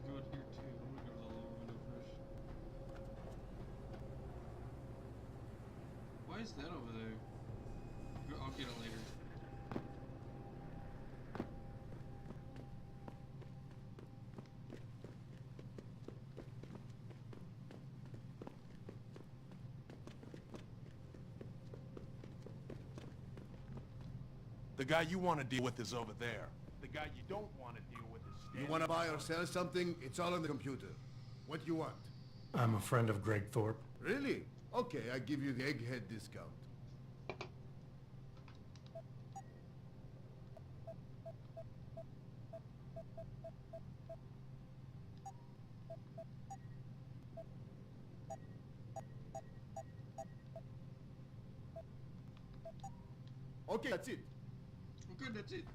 Go out here too. I'm gonna go to the lower window first. Why is that over there? I'll get it later. The guy you want to deal with is over there. The guy you don't want to deal with is standing. You want to buy or sell something? It's all on the computer. What do you want? I'm a friend of Greg Thorpe. Really? Okay, I give you the egghead discount. Okay, that's it. Okay, that's it.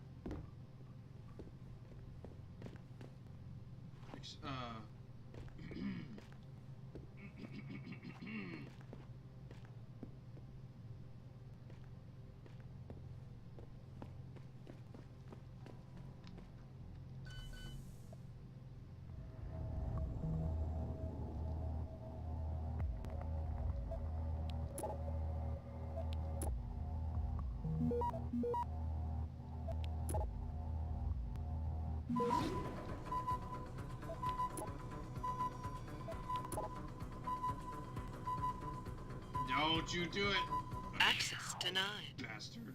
Don't you do it! Access denied. Bastard.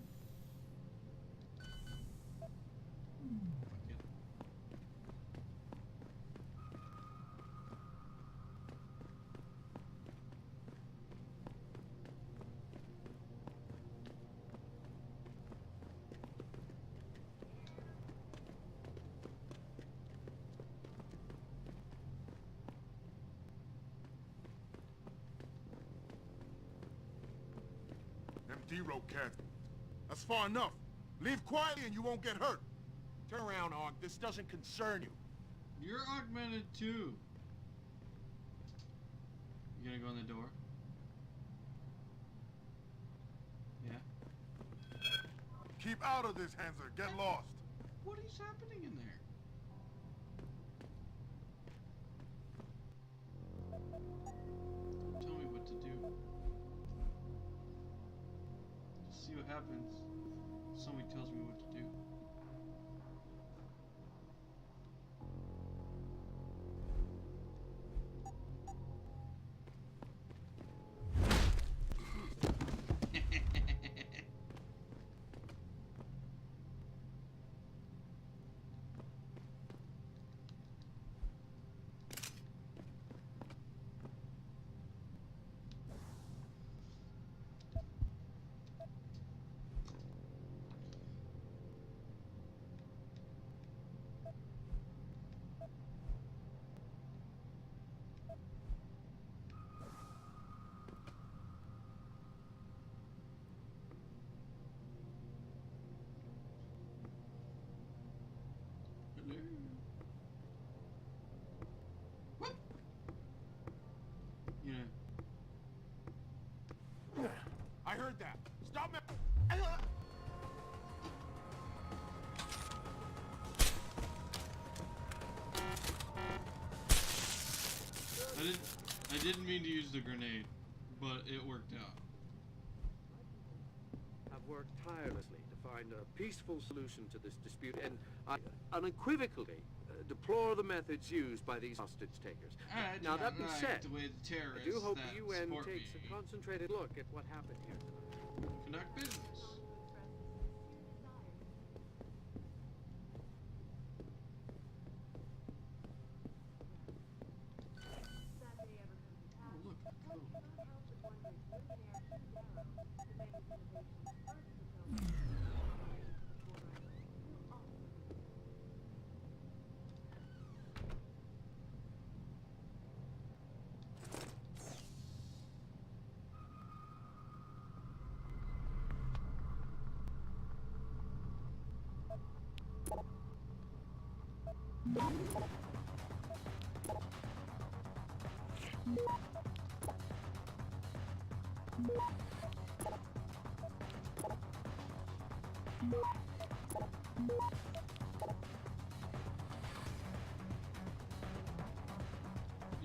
zero cats. That's far enough. Leave quietly and you won't get hurt. Turn around, Aug. This doesn't concern you. You're augmented too. You gonna go in the door? Yeah. Keep out of this, Hanser. Get lost. What is happening in there? Don't tell me what to do. Just see what happens if somebody tells me what to do. What? Yeah. I heard that. Stop me. I didn't mean to use the grenade, but it worked out. I've worked tirelessly to find a peaceful solution to this dispute, and I unequivocally deplore the methods used by these hostage takers. Now, that being said, I do hope the UN takes a concentrated look at what happened here tonight. Conduct business.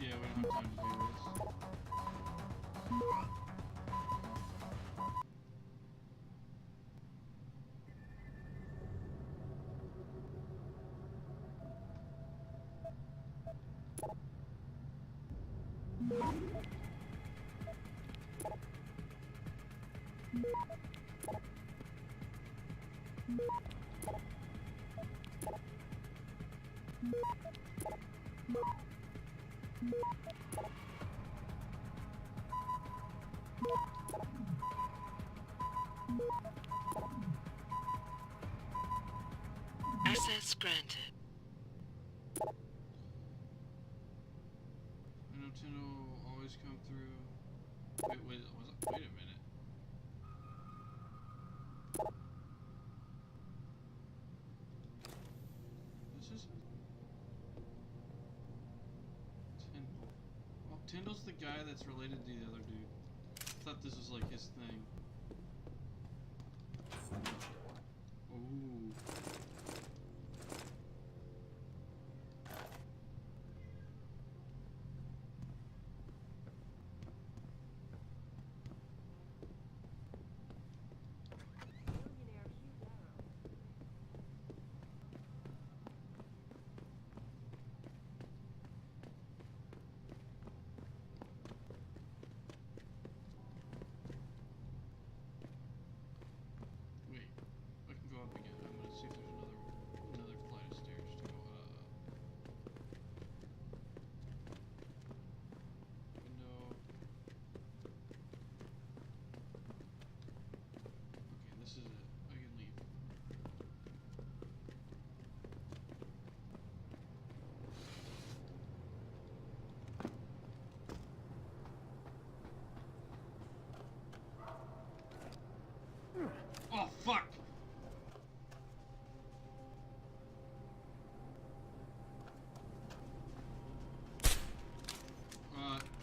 Yeah, we don't have time to do this. Access granted. Nintendo always come through. Wait a minute. This is Tyndall. Oh, Tyndall's the guy that's related to the other dude. I thought this was like his thing. Ooh. Wait, I can go up again. I'm gonna see if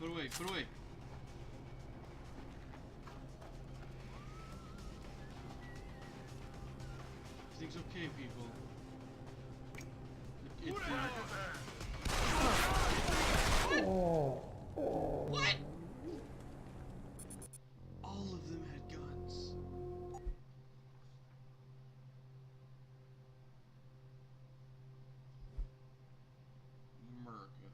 put away, put away. Everything's okay, people. What? All of them had guns. America.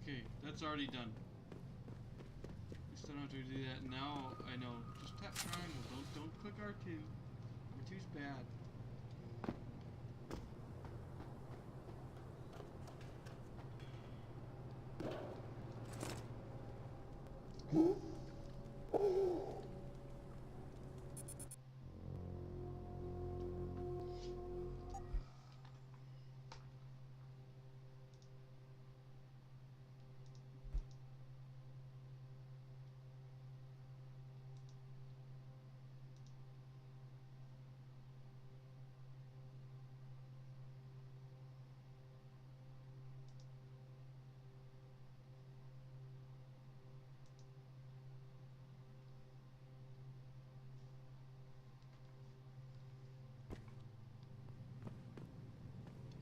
Okay, that's already done. At least I don't have to do that. Now I know. Just tap triangle. Don't click R2. R2's bad.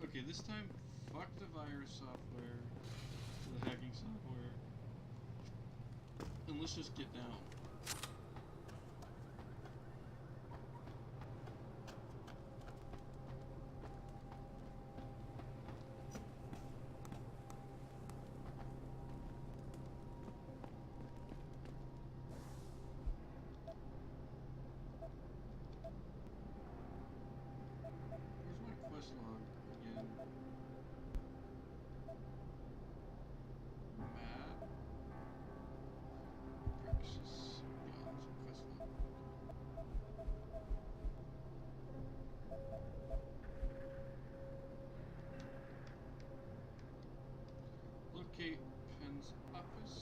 Okay, this time, fuck the virus software, the hacking software, and let's just get down. Where's my quest log again? Map. Praxis. Yeah, there's a quest log. Locate Penn's office.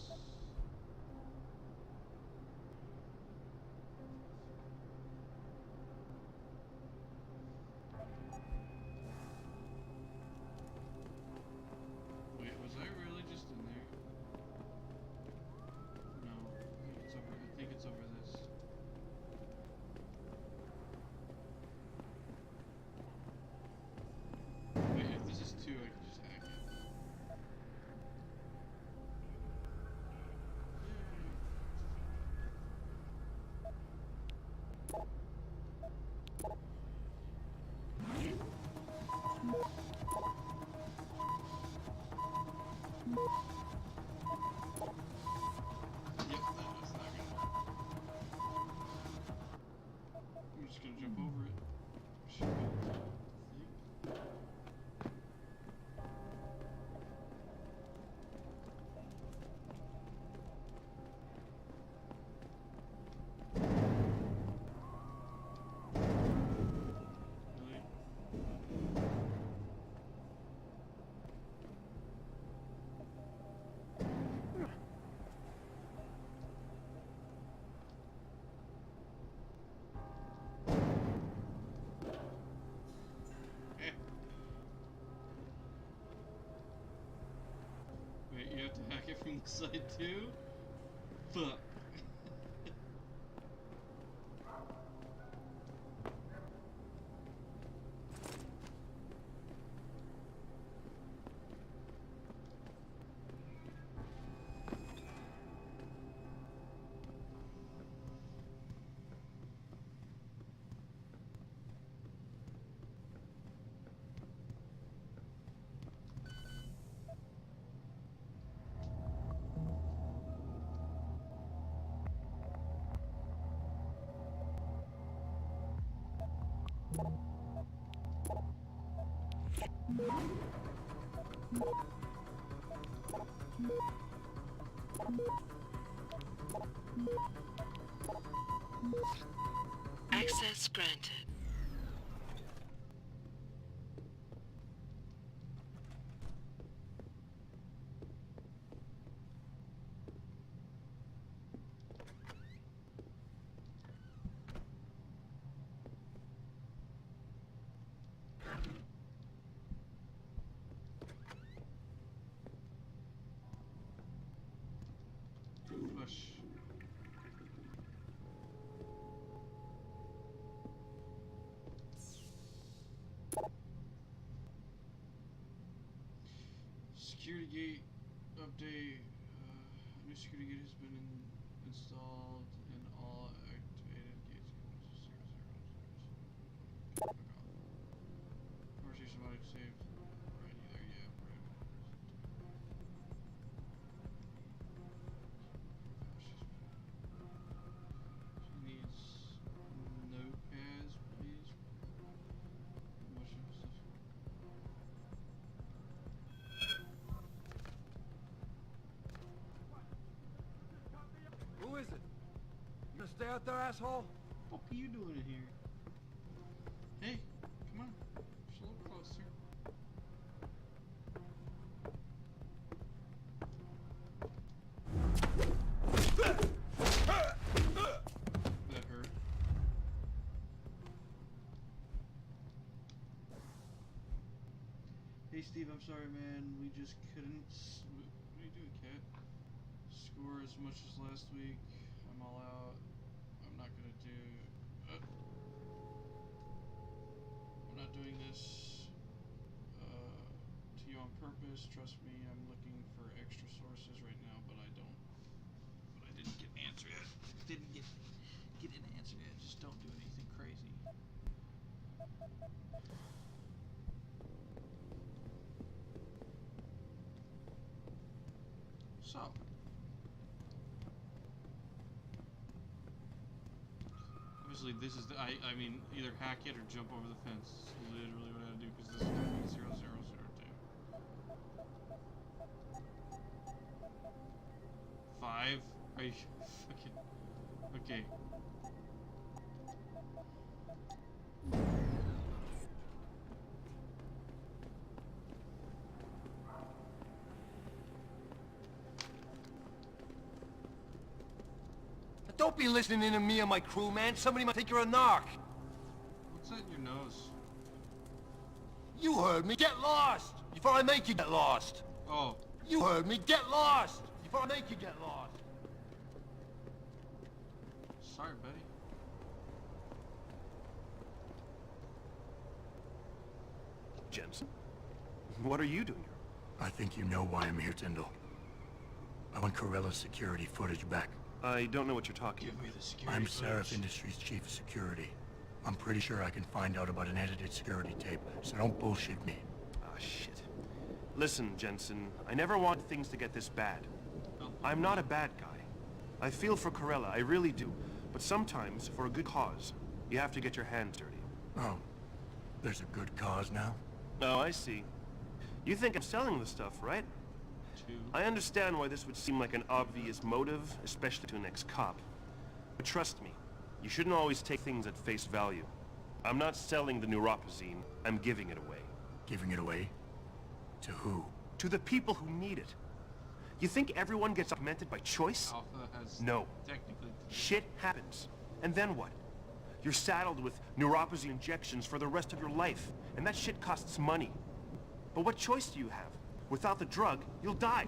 Wait, was I really just in there? No, I think it's over this. Wait, if this is 2, I can just hack it. Yep, that's not gonna work. I'm just gonna jump over it. Should be able to, I think. Really? Wait, you have to hack it from the side too? Fuck. Access granted. Security gate update. New security gate has been installed and all activated gates. Conversation about it saved. Right either, yeah. She needs notepads, please. Motion stuff. Who is it? You gonna stay out there, asshole? What are you doing in here? Hey, come on. Just a little closer. That hurt. Hey Steve, I'm sorry man, we just couldn't... What are you doing, cat? Score as much as last week. I'm all out. I'm not gonna do... I'm not doing this to you on purpose. Trust me, I'm looking for extra sources right now, but I didn't get an answer yet. Didn't get an answer yet. Just don't do anything crazy. So, obviously this is the, I mean, either hack it or jump over the fence. It's literally what I gotta do, because this is gonna be 0002. 5? Are you fucking... Okay. Don't be listening to me and my crew, man. Somebody might think you're a narc. What's that in your nose? You heard me. Get lost before I make you get lost. Oh. You heard me. Get lost before I make you get lost. Sorry, buddy. Jensen, what are you doing here? I think you know why I'm here, Tyndall. I want Corella's security footage back. I don't know what you're talking about. Give me the security I'm footage. Seraph Industries' chief of security. I'm pretty sure I can find out about an edited security tape, so don't bullshit me. Ah, shit. Listen, Jensen, I never wanted things to get this bad. I'm not a bad guy. I feel for Corella, I really do. But sometimes, for a good cause, you have to get your hands dirty. Oh, there's a good cause now? Oh, I see. You think I'm selling the stuff, right? I understand why this would seem like an obvious motive, especially to an ex-cop. But trust me, you shouldn't always take things at face value. I'm not selling the neuropazine, I'm giving it away. Giving it away? To who? To the people who need it. You think everyone gets augmented by choice? Alpha has No. technically... Shit happens. And then what? You're saddled with neuropathy injections for the rest of your life, and that shit costs money. But what choice do you have? Without the drug, you'll die.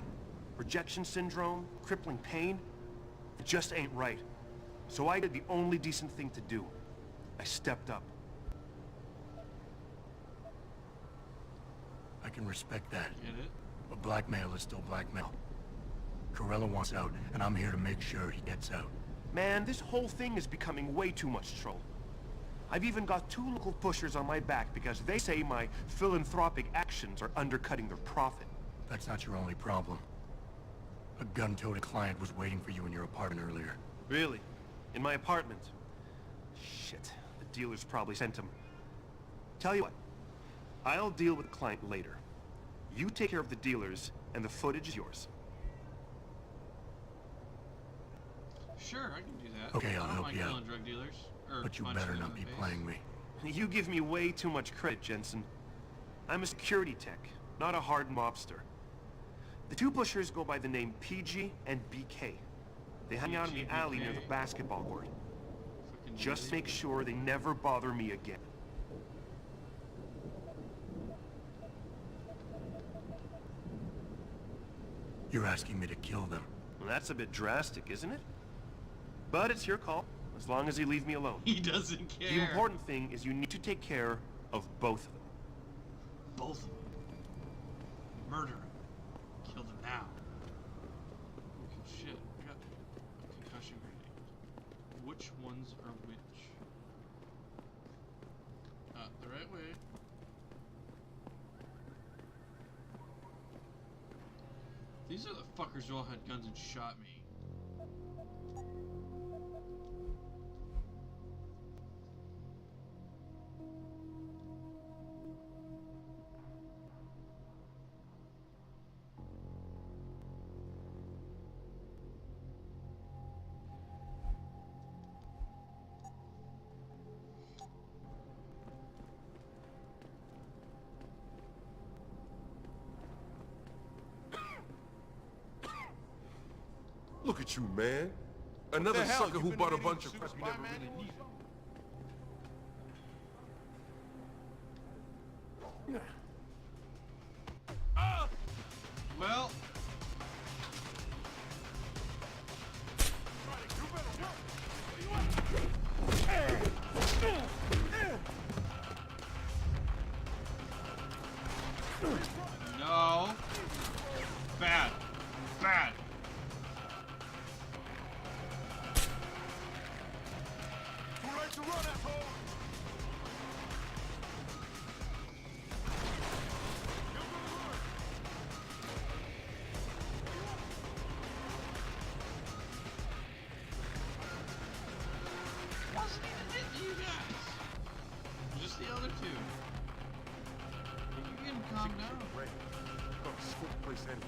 Rejection syndrome, crippling pain. It just ain't right. So I did the only decent thing to do. I stepped up. I can respect that. Get it? But blackmail is still blackmail. Corella wants out, and I'm here to make sure he gets out. Man, this whole thing is becoming way too much trouble. I've even got 2 local pushers on my back because they say my philanthropic actions are undercutting their profit. That's not your only problem. A gun-toting client was waiting for you in your apartment earlier. Really? In my apartment? Shit, the dealers probably sent him. Tell you what, I'll deal with the client later. You take care of the dealers, and the footage is yours. Sure, I can do that. Okay, I'll I don't help mind you killing out. drug dealers. Or But you punching better them not in be the face. playing me. You give me way too much credit, Jensen. I'm a security tech, not a hard mobster. The two pushers go by the name PG and BK. They hang out in the alley near the basketball court. Just make sure they never bother me again. You're asking me to kill them. Well, that's a bit drastic, isn't it? But it's your call, as long as you leave me alone. He doesn't care. The important thing is you need to take care of both of them. Both of them. Murder them. Kill them now. Okay, shit. I got a concussion grenade. Which ones are which? The right way. These are the fuckers who all had guns and shot me. Look at you, man. Another sucker who bought a bunch of crap you never really needed. Well. No. Bad. Bad. Too late to run, asshole! Wasn't even hitting you guys. Just the other two. You can calm down. Right. Got a school place anyway.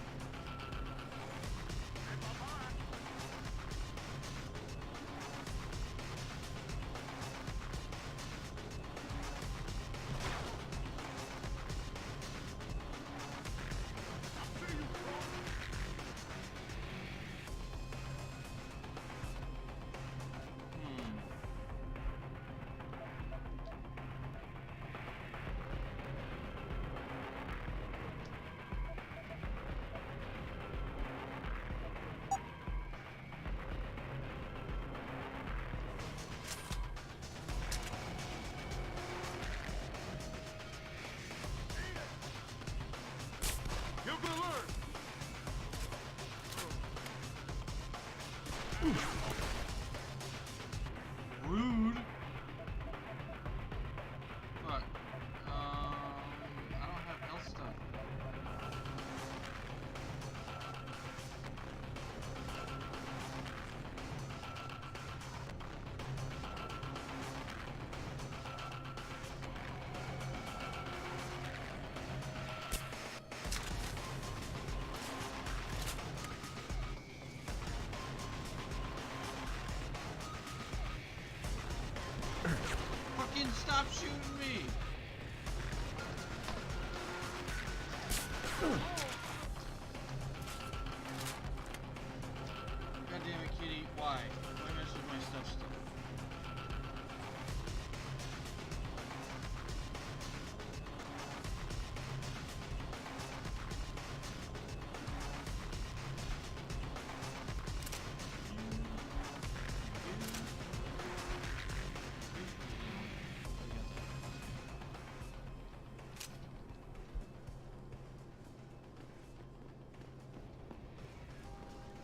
You're gonna learn! Rude. Fuck. I don't have health stuff. Fucking stop shooting me! God damn it, kitty. Why? Why mess with my stuff still?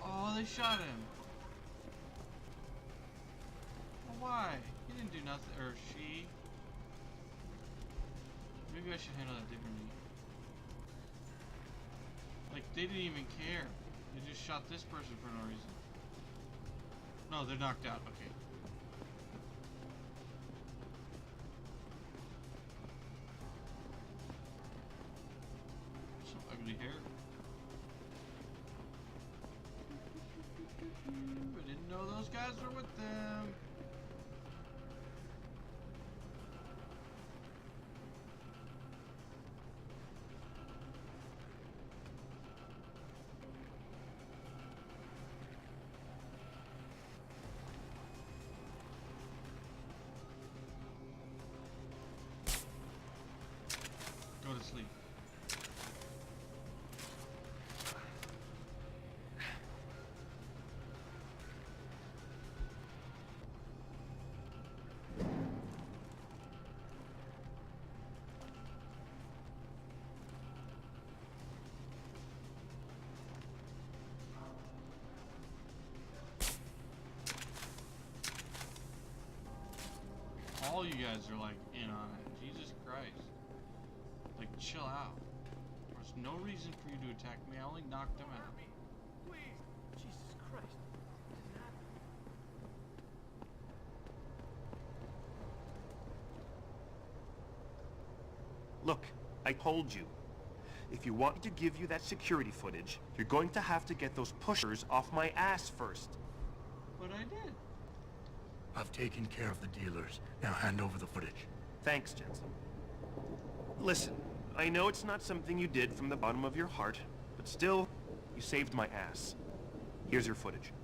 Oh, they shot him. Well, why? He didn't do nothing, or she. Maybe I should handle that differently. Like, they didn't even care. They just shot this person for no reason. No, they're knocked out. Okay. Some ugly hair. I didn't know those guys guys are with them. Go to sleep. All you guys are like in on it. Jesus Christ. Like, chill out. There's no reason for you to attack me. I only knocked him out. Please. Jesus Christ. Look, I told you. If you want me to give you that security footage, you're going to have to get those pushers off my ass first. But I did. I've taken care of the dealers. Now hand over the footage. Thanks, Jensen. Listen, I know it's not something you did from the bottom of your heart, but still, you saved my ass. Here's your footage.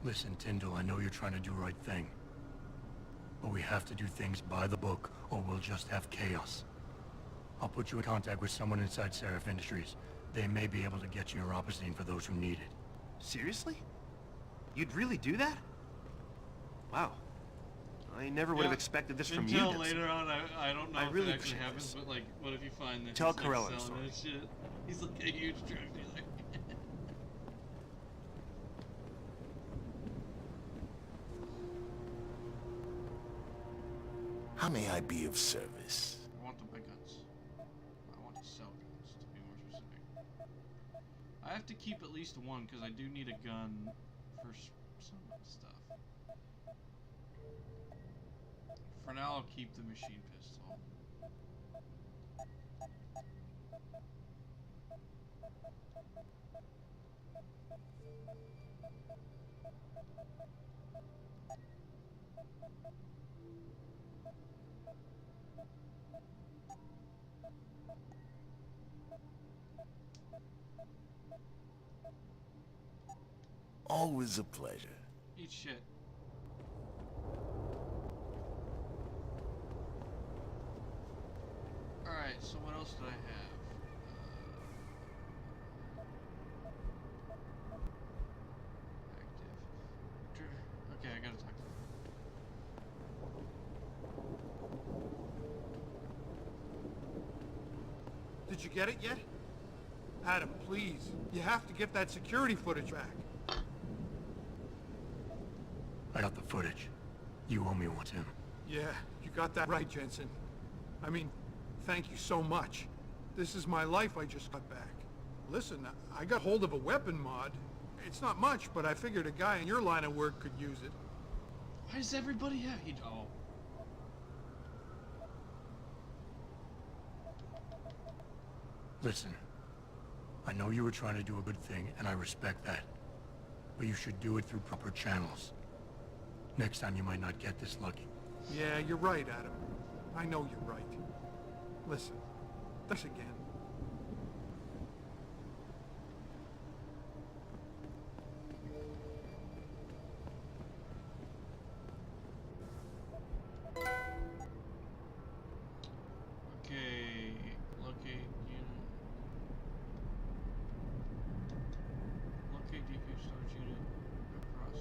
Listen, Tyndall, I know you're trying to do the right thing. But we have to do things by the book, or we'll just have chaos. I'll put you in contact with someone inside Seraph Industries. They may be able to get you neuropozyne for those who need it. Seriously? You'd really do that? Wow. I never would have expected this from you, Until Jensen. later on, I don't know I if really it actually appreciate happens, this. but like, what if you find that Tell he's Corella like I'm selling that shit? He's like a huge drug dealer. How may I be of service? I want to buy guns. I want to sell guns, to be more specific. I have to keep at least one, because I do need a gun for some stuff. For now, I'll keep the machine pistol. Always a pleasure. Eat shit. Alright, so what else did I have? Active. Okay, I gotta talk to them. Did you get it yet? Adam, please. You have to get that security footage back. I got the footage. You owe me one, Tim. Yeah, you got that right, Jensen. I mean, thank you so much. This is my life I just got back. Listen, I got hold of a weapon mod. It's not much, but I figured a guy in your line of work could use it. Why does everybody have... Oh. Listen, I know you were trying to do a good thing, and I respect that. But you should do it through proper channels. Next time you might not get this lucky. Yeah, you're right, Adam. I know you're right. Listen, thanks again. Okay, locate unit. Locate DP storage unit across.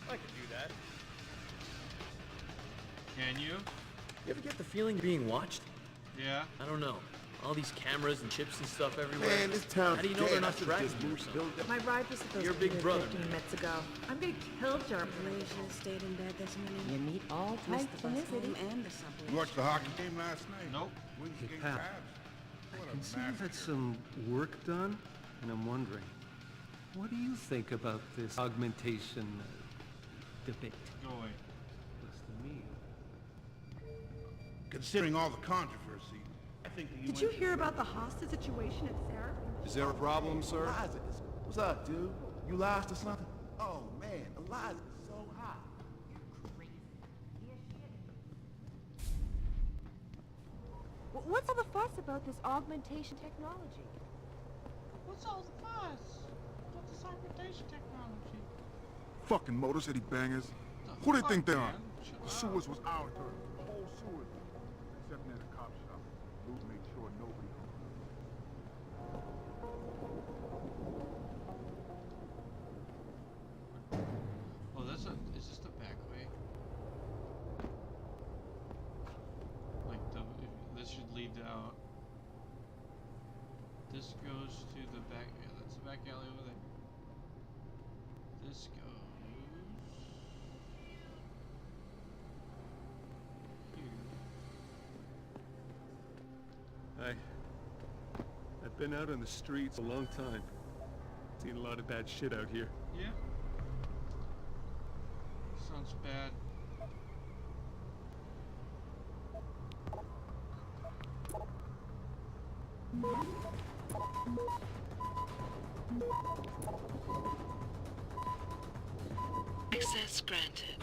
I could do that. Can you? You ever get the feeling you're being watched? Yeah. I don't know. All these cameras and chips and stuff everywhere. Man, this town's How do you know dead. they're not I should've tracking just you or moved something? My ride was supposed Your to be big here brother, 15 man. minutes ago. I'm gonna kill Jeremy. Really should have stayed in bed this morning. You meet all Missed types the in bus this city. home and the subway. You watched the hockey game last night? Nope. Hey, pal. I can see you've had some work done, and I'm wondering, what do you think about this augmentation debate? Go away. Less than me. Considering all the controversy, I think that Did you hear about the hostage situation at Sarah? Is there a problem, sir? Eliza, what's up, dude? You lost or something? Oh, man, Eliza is so hot. What's all the fuss about this augmentation technology? What's all the fuss? What's this augmentation technology? Fucking Motor City bangers. Who they think they are? The sewers was our turn. The whole sewers. Except near the cop shop. Luke made sure nobody. Oh, is this the back way? Like this should lead out. This goes to the back, yeah, that's the back alley over there. This goes here. I've been out on the streets a long time. Seen a lot of bad shit out here. Yeah. Sounds bad. Access granted.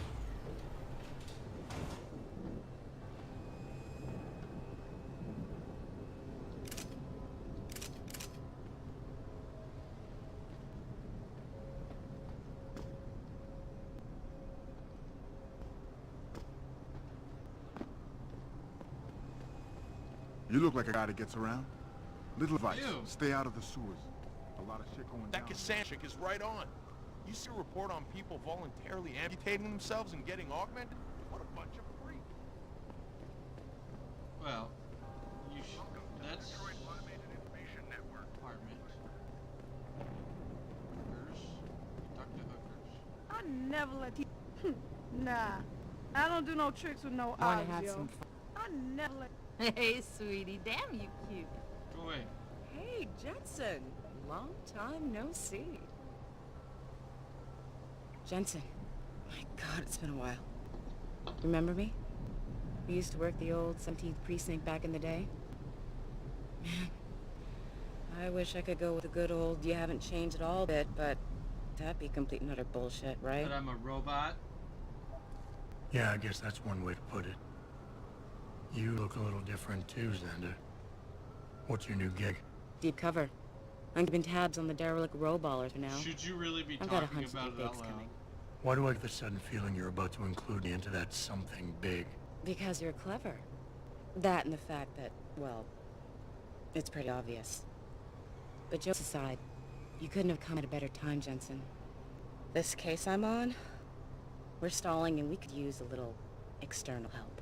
You look like a guy that gets around. Little advice, Ew. stay out of the sewers. A lot of shit going That down. Cassandra is right on. You see a report on people voluntarily amputating themselves and getting augmented? What a bunch of freaks. Well, that's apartment. Hookers. Talk to hookers. I never let you. Nah, I don't do no tricks with no Wanna eyes, have yo. some fun? I never let. Hey, sweetie, damn you cute. Go away. Hey, Jensen. Long time no see. Jensen. My God, it's been a while. Remember me? We used to work the old 17th precinct back in the day. Man, I wish I could go with the good old you haven't changed at all bit, but that'd be complete and utter bullshit, right? That I'm a robot? Yeah, I guess that's one way to put it. You look a little different too, Xander. What's your new gig? Deep cover. I'm keeping tabs on the derelict row ballers for now. Should you really be I've got a talking hunch about something it out big's loud? coming. Why do I get the sudden feeling you're about to include me into that something big? Because you're clever. That and the fact that, well, it's pretty obvious. But jokes aside, you couldn't have come at a better time, Jensen. This case I'm on, we're stalling and we could use a little external help.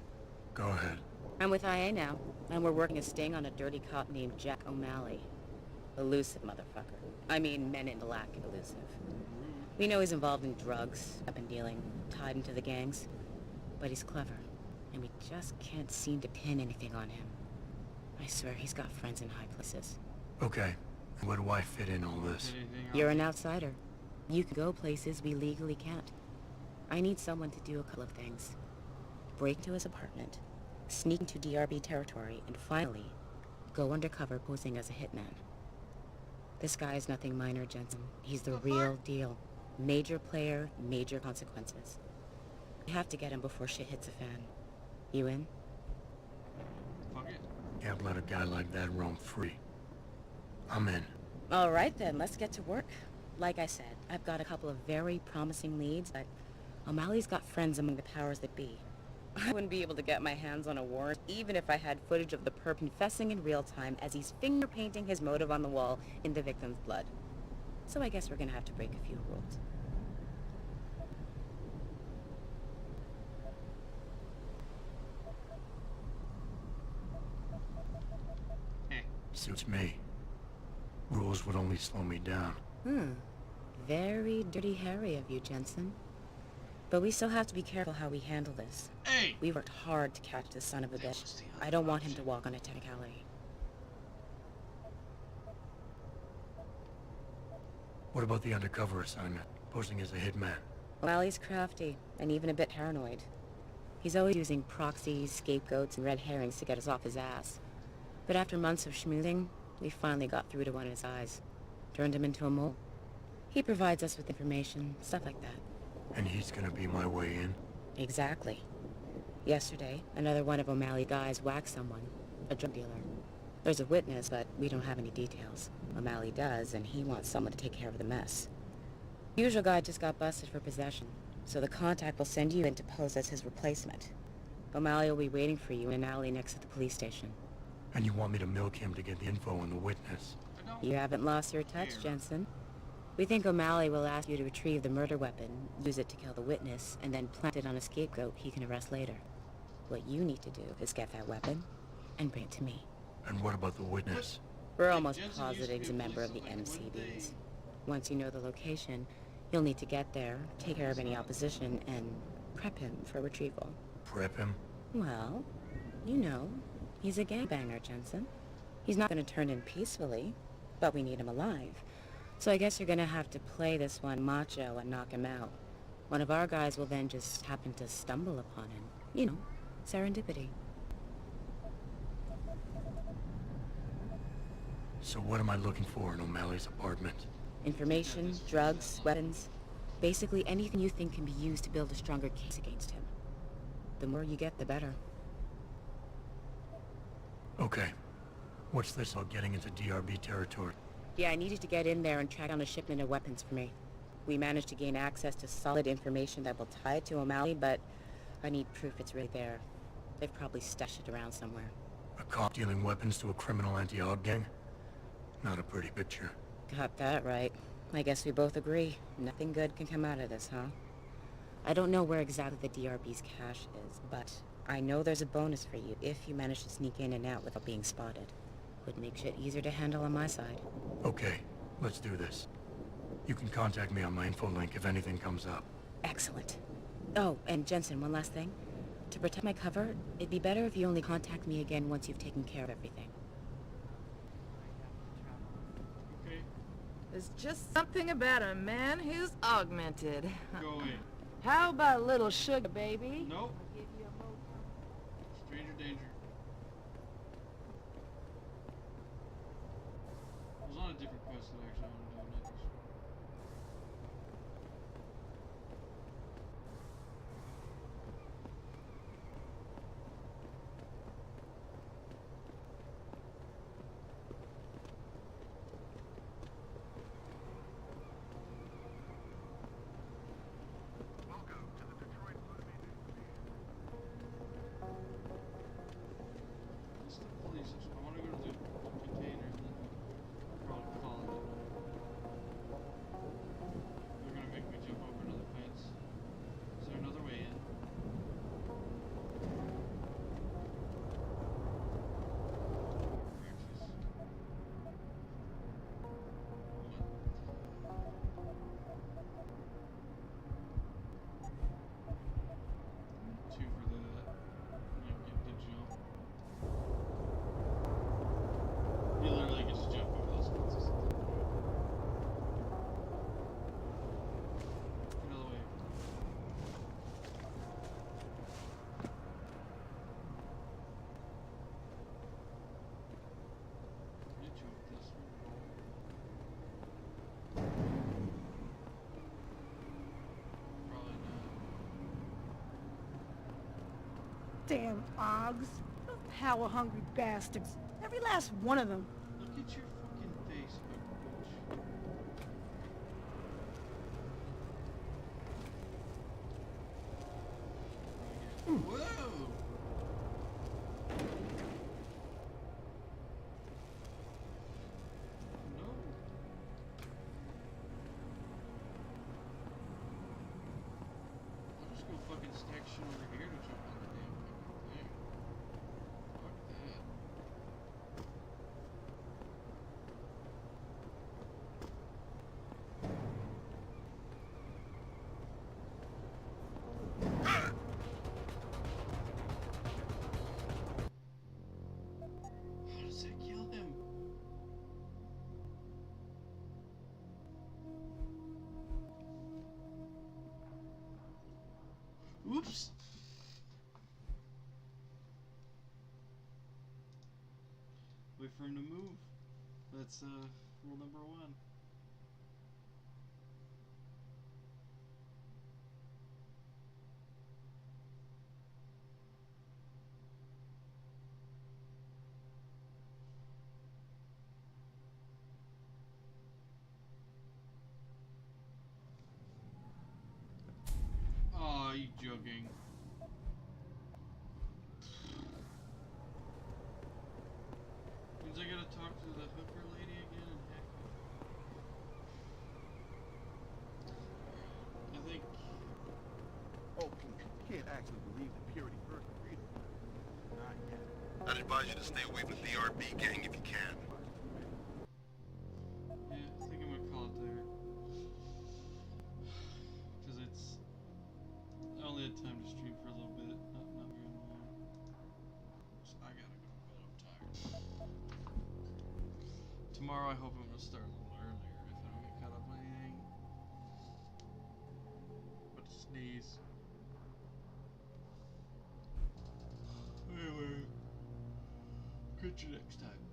Go ahead. I'm with IA now, and we're working a sting on a dirty cop named Jack O'Malley. Elusive motherfucker. I mean, Men in Black elusive. We know he's involved in drugs, weapon dealing, tied into the gangs. But he's clever, and we just can't seem to pin anything on him. I swear he's got friends in high places. Okay. And where do I fit in all this? You're an outsider. You can go places we legally can't. I need someone to do a couple of things. Break into his apartment, sneak into DRB territory, and finally, go undercover posing as a hitman. This guy is nothing minor, Jensen. He's the real deal. Major player, major consequences. We have to get him before shit hits a fan. You in? Fuck it. Can't let a guy like that roam free. I'm in. All right then, let's get to work. Like I said, I've got a couple of very promising leads, but O'Malley's got friends among the powers that be. I wouldn't be able to get my hands on a warrant, even if I had footage of the perp confessing in real time as he's finger painting his motive on the wall in the victim's blood. So I guess we're gonna have to break a few rules. Suits me. Rules would only slow me down. Very dirty Harry of you, Jensen. But we still have to be careful how we handle this. Hey! We worked hard to catch this son of a bitch. I don't want him to walk on a technicality. What about the undercover assignment? Posing as a hitman? Well, he's crafty, and even a bit paranoid. He's always using proxies, scapegoats, and red herrings to get us off his ass. But after months of schmoozing, we finally got through to one of his eyes. Turned him into a mole. He provides us with information, stuff like that. And he's gonna be my way in? Exactly. Yesterday, another one of O'Malley's guys whacked someone, a drug dealer. There's a witness, but we don't have any details. O'Malley does, and he wants someone to take care of the mess. The usual guy just got busted for possession, so the contact will send you in to pose as his replacement. O'Malley will be waiting for you in an alley next to the police station. And you want me to milk him to get the info on the witness? You haven't lost your touch, Jensen. We think O'Malley will ask you to retrieve the murder weapon, use it to kill the witness, and then plant it on a scapegoat he can arrest later. What you need to do is get that weapon and bring it to me. And what about the witness? We're almost positive he's a member of the MCBs. Once you know the location, you'll need to get there, take care of any opposition, and prep him for retrieval. Prep him? Well, you know, he's a gangbanger, Jensen. He's not going to turn in peacefully, but we need him alive. So I guess you're going to have to play this one macho and knock him out. One of our guys will then just happen to stumble upon him. You know, serendipity. So what am I looking for in O'Malley's apartment? Information, drugs, weapons. Basically anything you think can be used to build a stronger case against him. The more you get, the better. Okay. What's this about getting into DRB territory? Yeah, I needed to get in there and track down a shipment of weapons for me. We managed to gain access to solid information that will tie it to O'Malley, but I need proof it's really there. They've probably stashed it around somewhere. A cop dealing weapons to a criminal anti-AUG gang? Not a pretty picture. Got that right. I guess we both agree. Nothing good can come out of this, huh? I don't know where exactly the DRB's cache is, but I know there's a bonus for you if you manage to sneak in and out without being spotted. Would make shit easier to handle on my side. Okay, let's do this. You can contact me on my info link if anything comes up. Excellent. Oh, and Jensen, one last thing. To protect my cover, it'd be better if you only contact me again once you've taken care of everything. Okay. There's just something about a man who's augmented. Go away. How about a little sugar, baby? Nope. Stranger danger. I was on a different quest that I actually wanted to do, not this one. What's the police? I want to go to the container and then probably call it. They're gonna make me jump over another fence. Is there another way in? Breakfast. Two for that. You get the jump. You literally get to jump over those fences. Another way. You jump this one. Probably not. Damn Oggs. Power-hungry bastards. Every last one of them. Look at your fucking face, bitch. Whoa! No. I'll just go fucking stack shit over here to jump on the damn fucking thing. Fuck that. Whoops. Wait for him to move. That's rule number 1. Oh, you joking. Means I gotta talk to the hooker lady again and hack it. I think... Oh, you can't actually believe the Purity first agreed. Not yet. I'd advise you to stay away from the DRB gang if you can. Yeah, I think I'm gonna call it there. Because it's... I only had time to stream for a little bit, not very long. So I gotta go to bed, I'm tired. Tomorrow I hope I'm gonna start a little earlier if I don't get caught up on anything. But to sneeze. Anyway, catch you next time.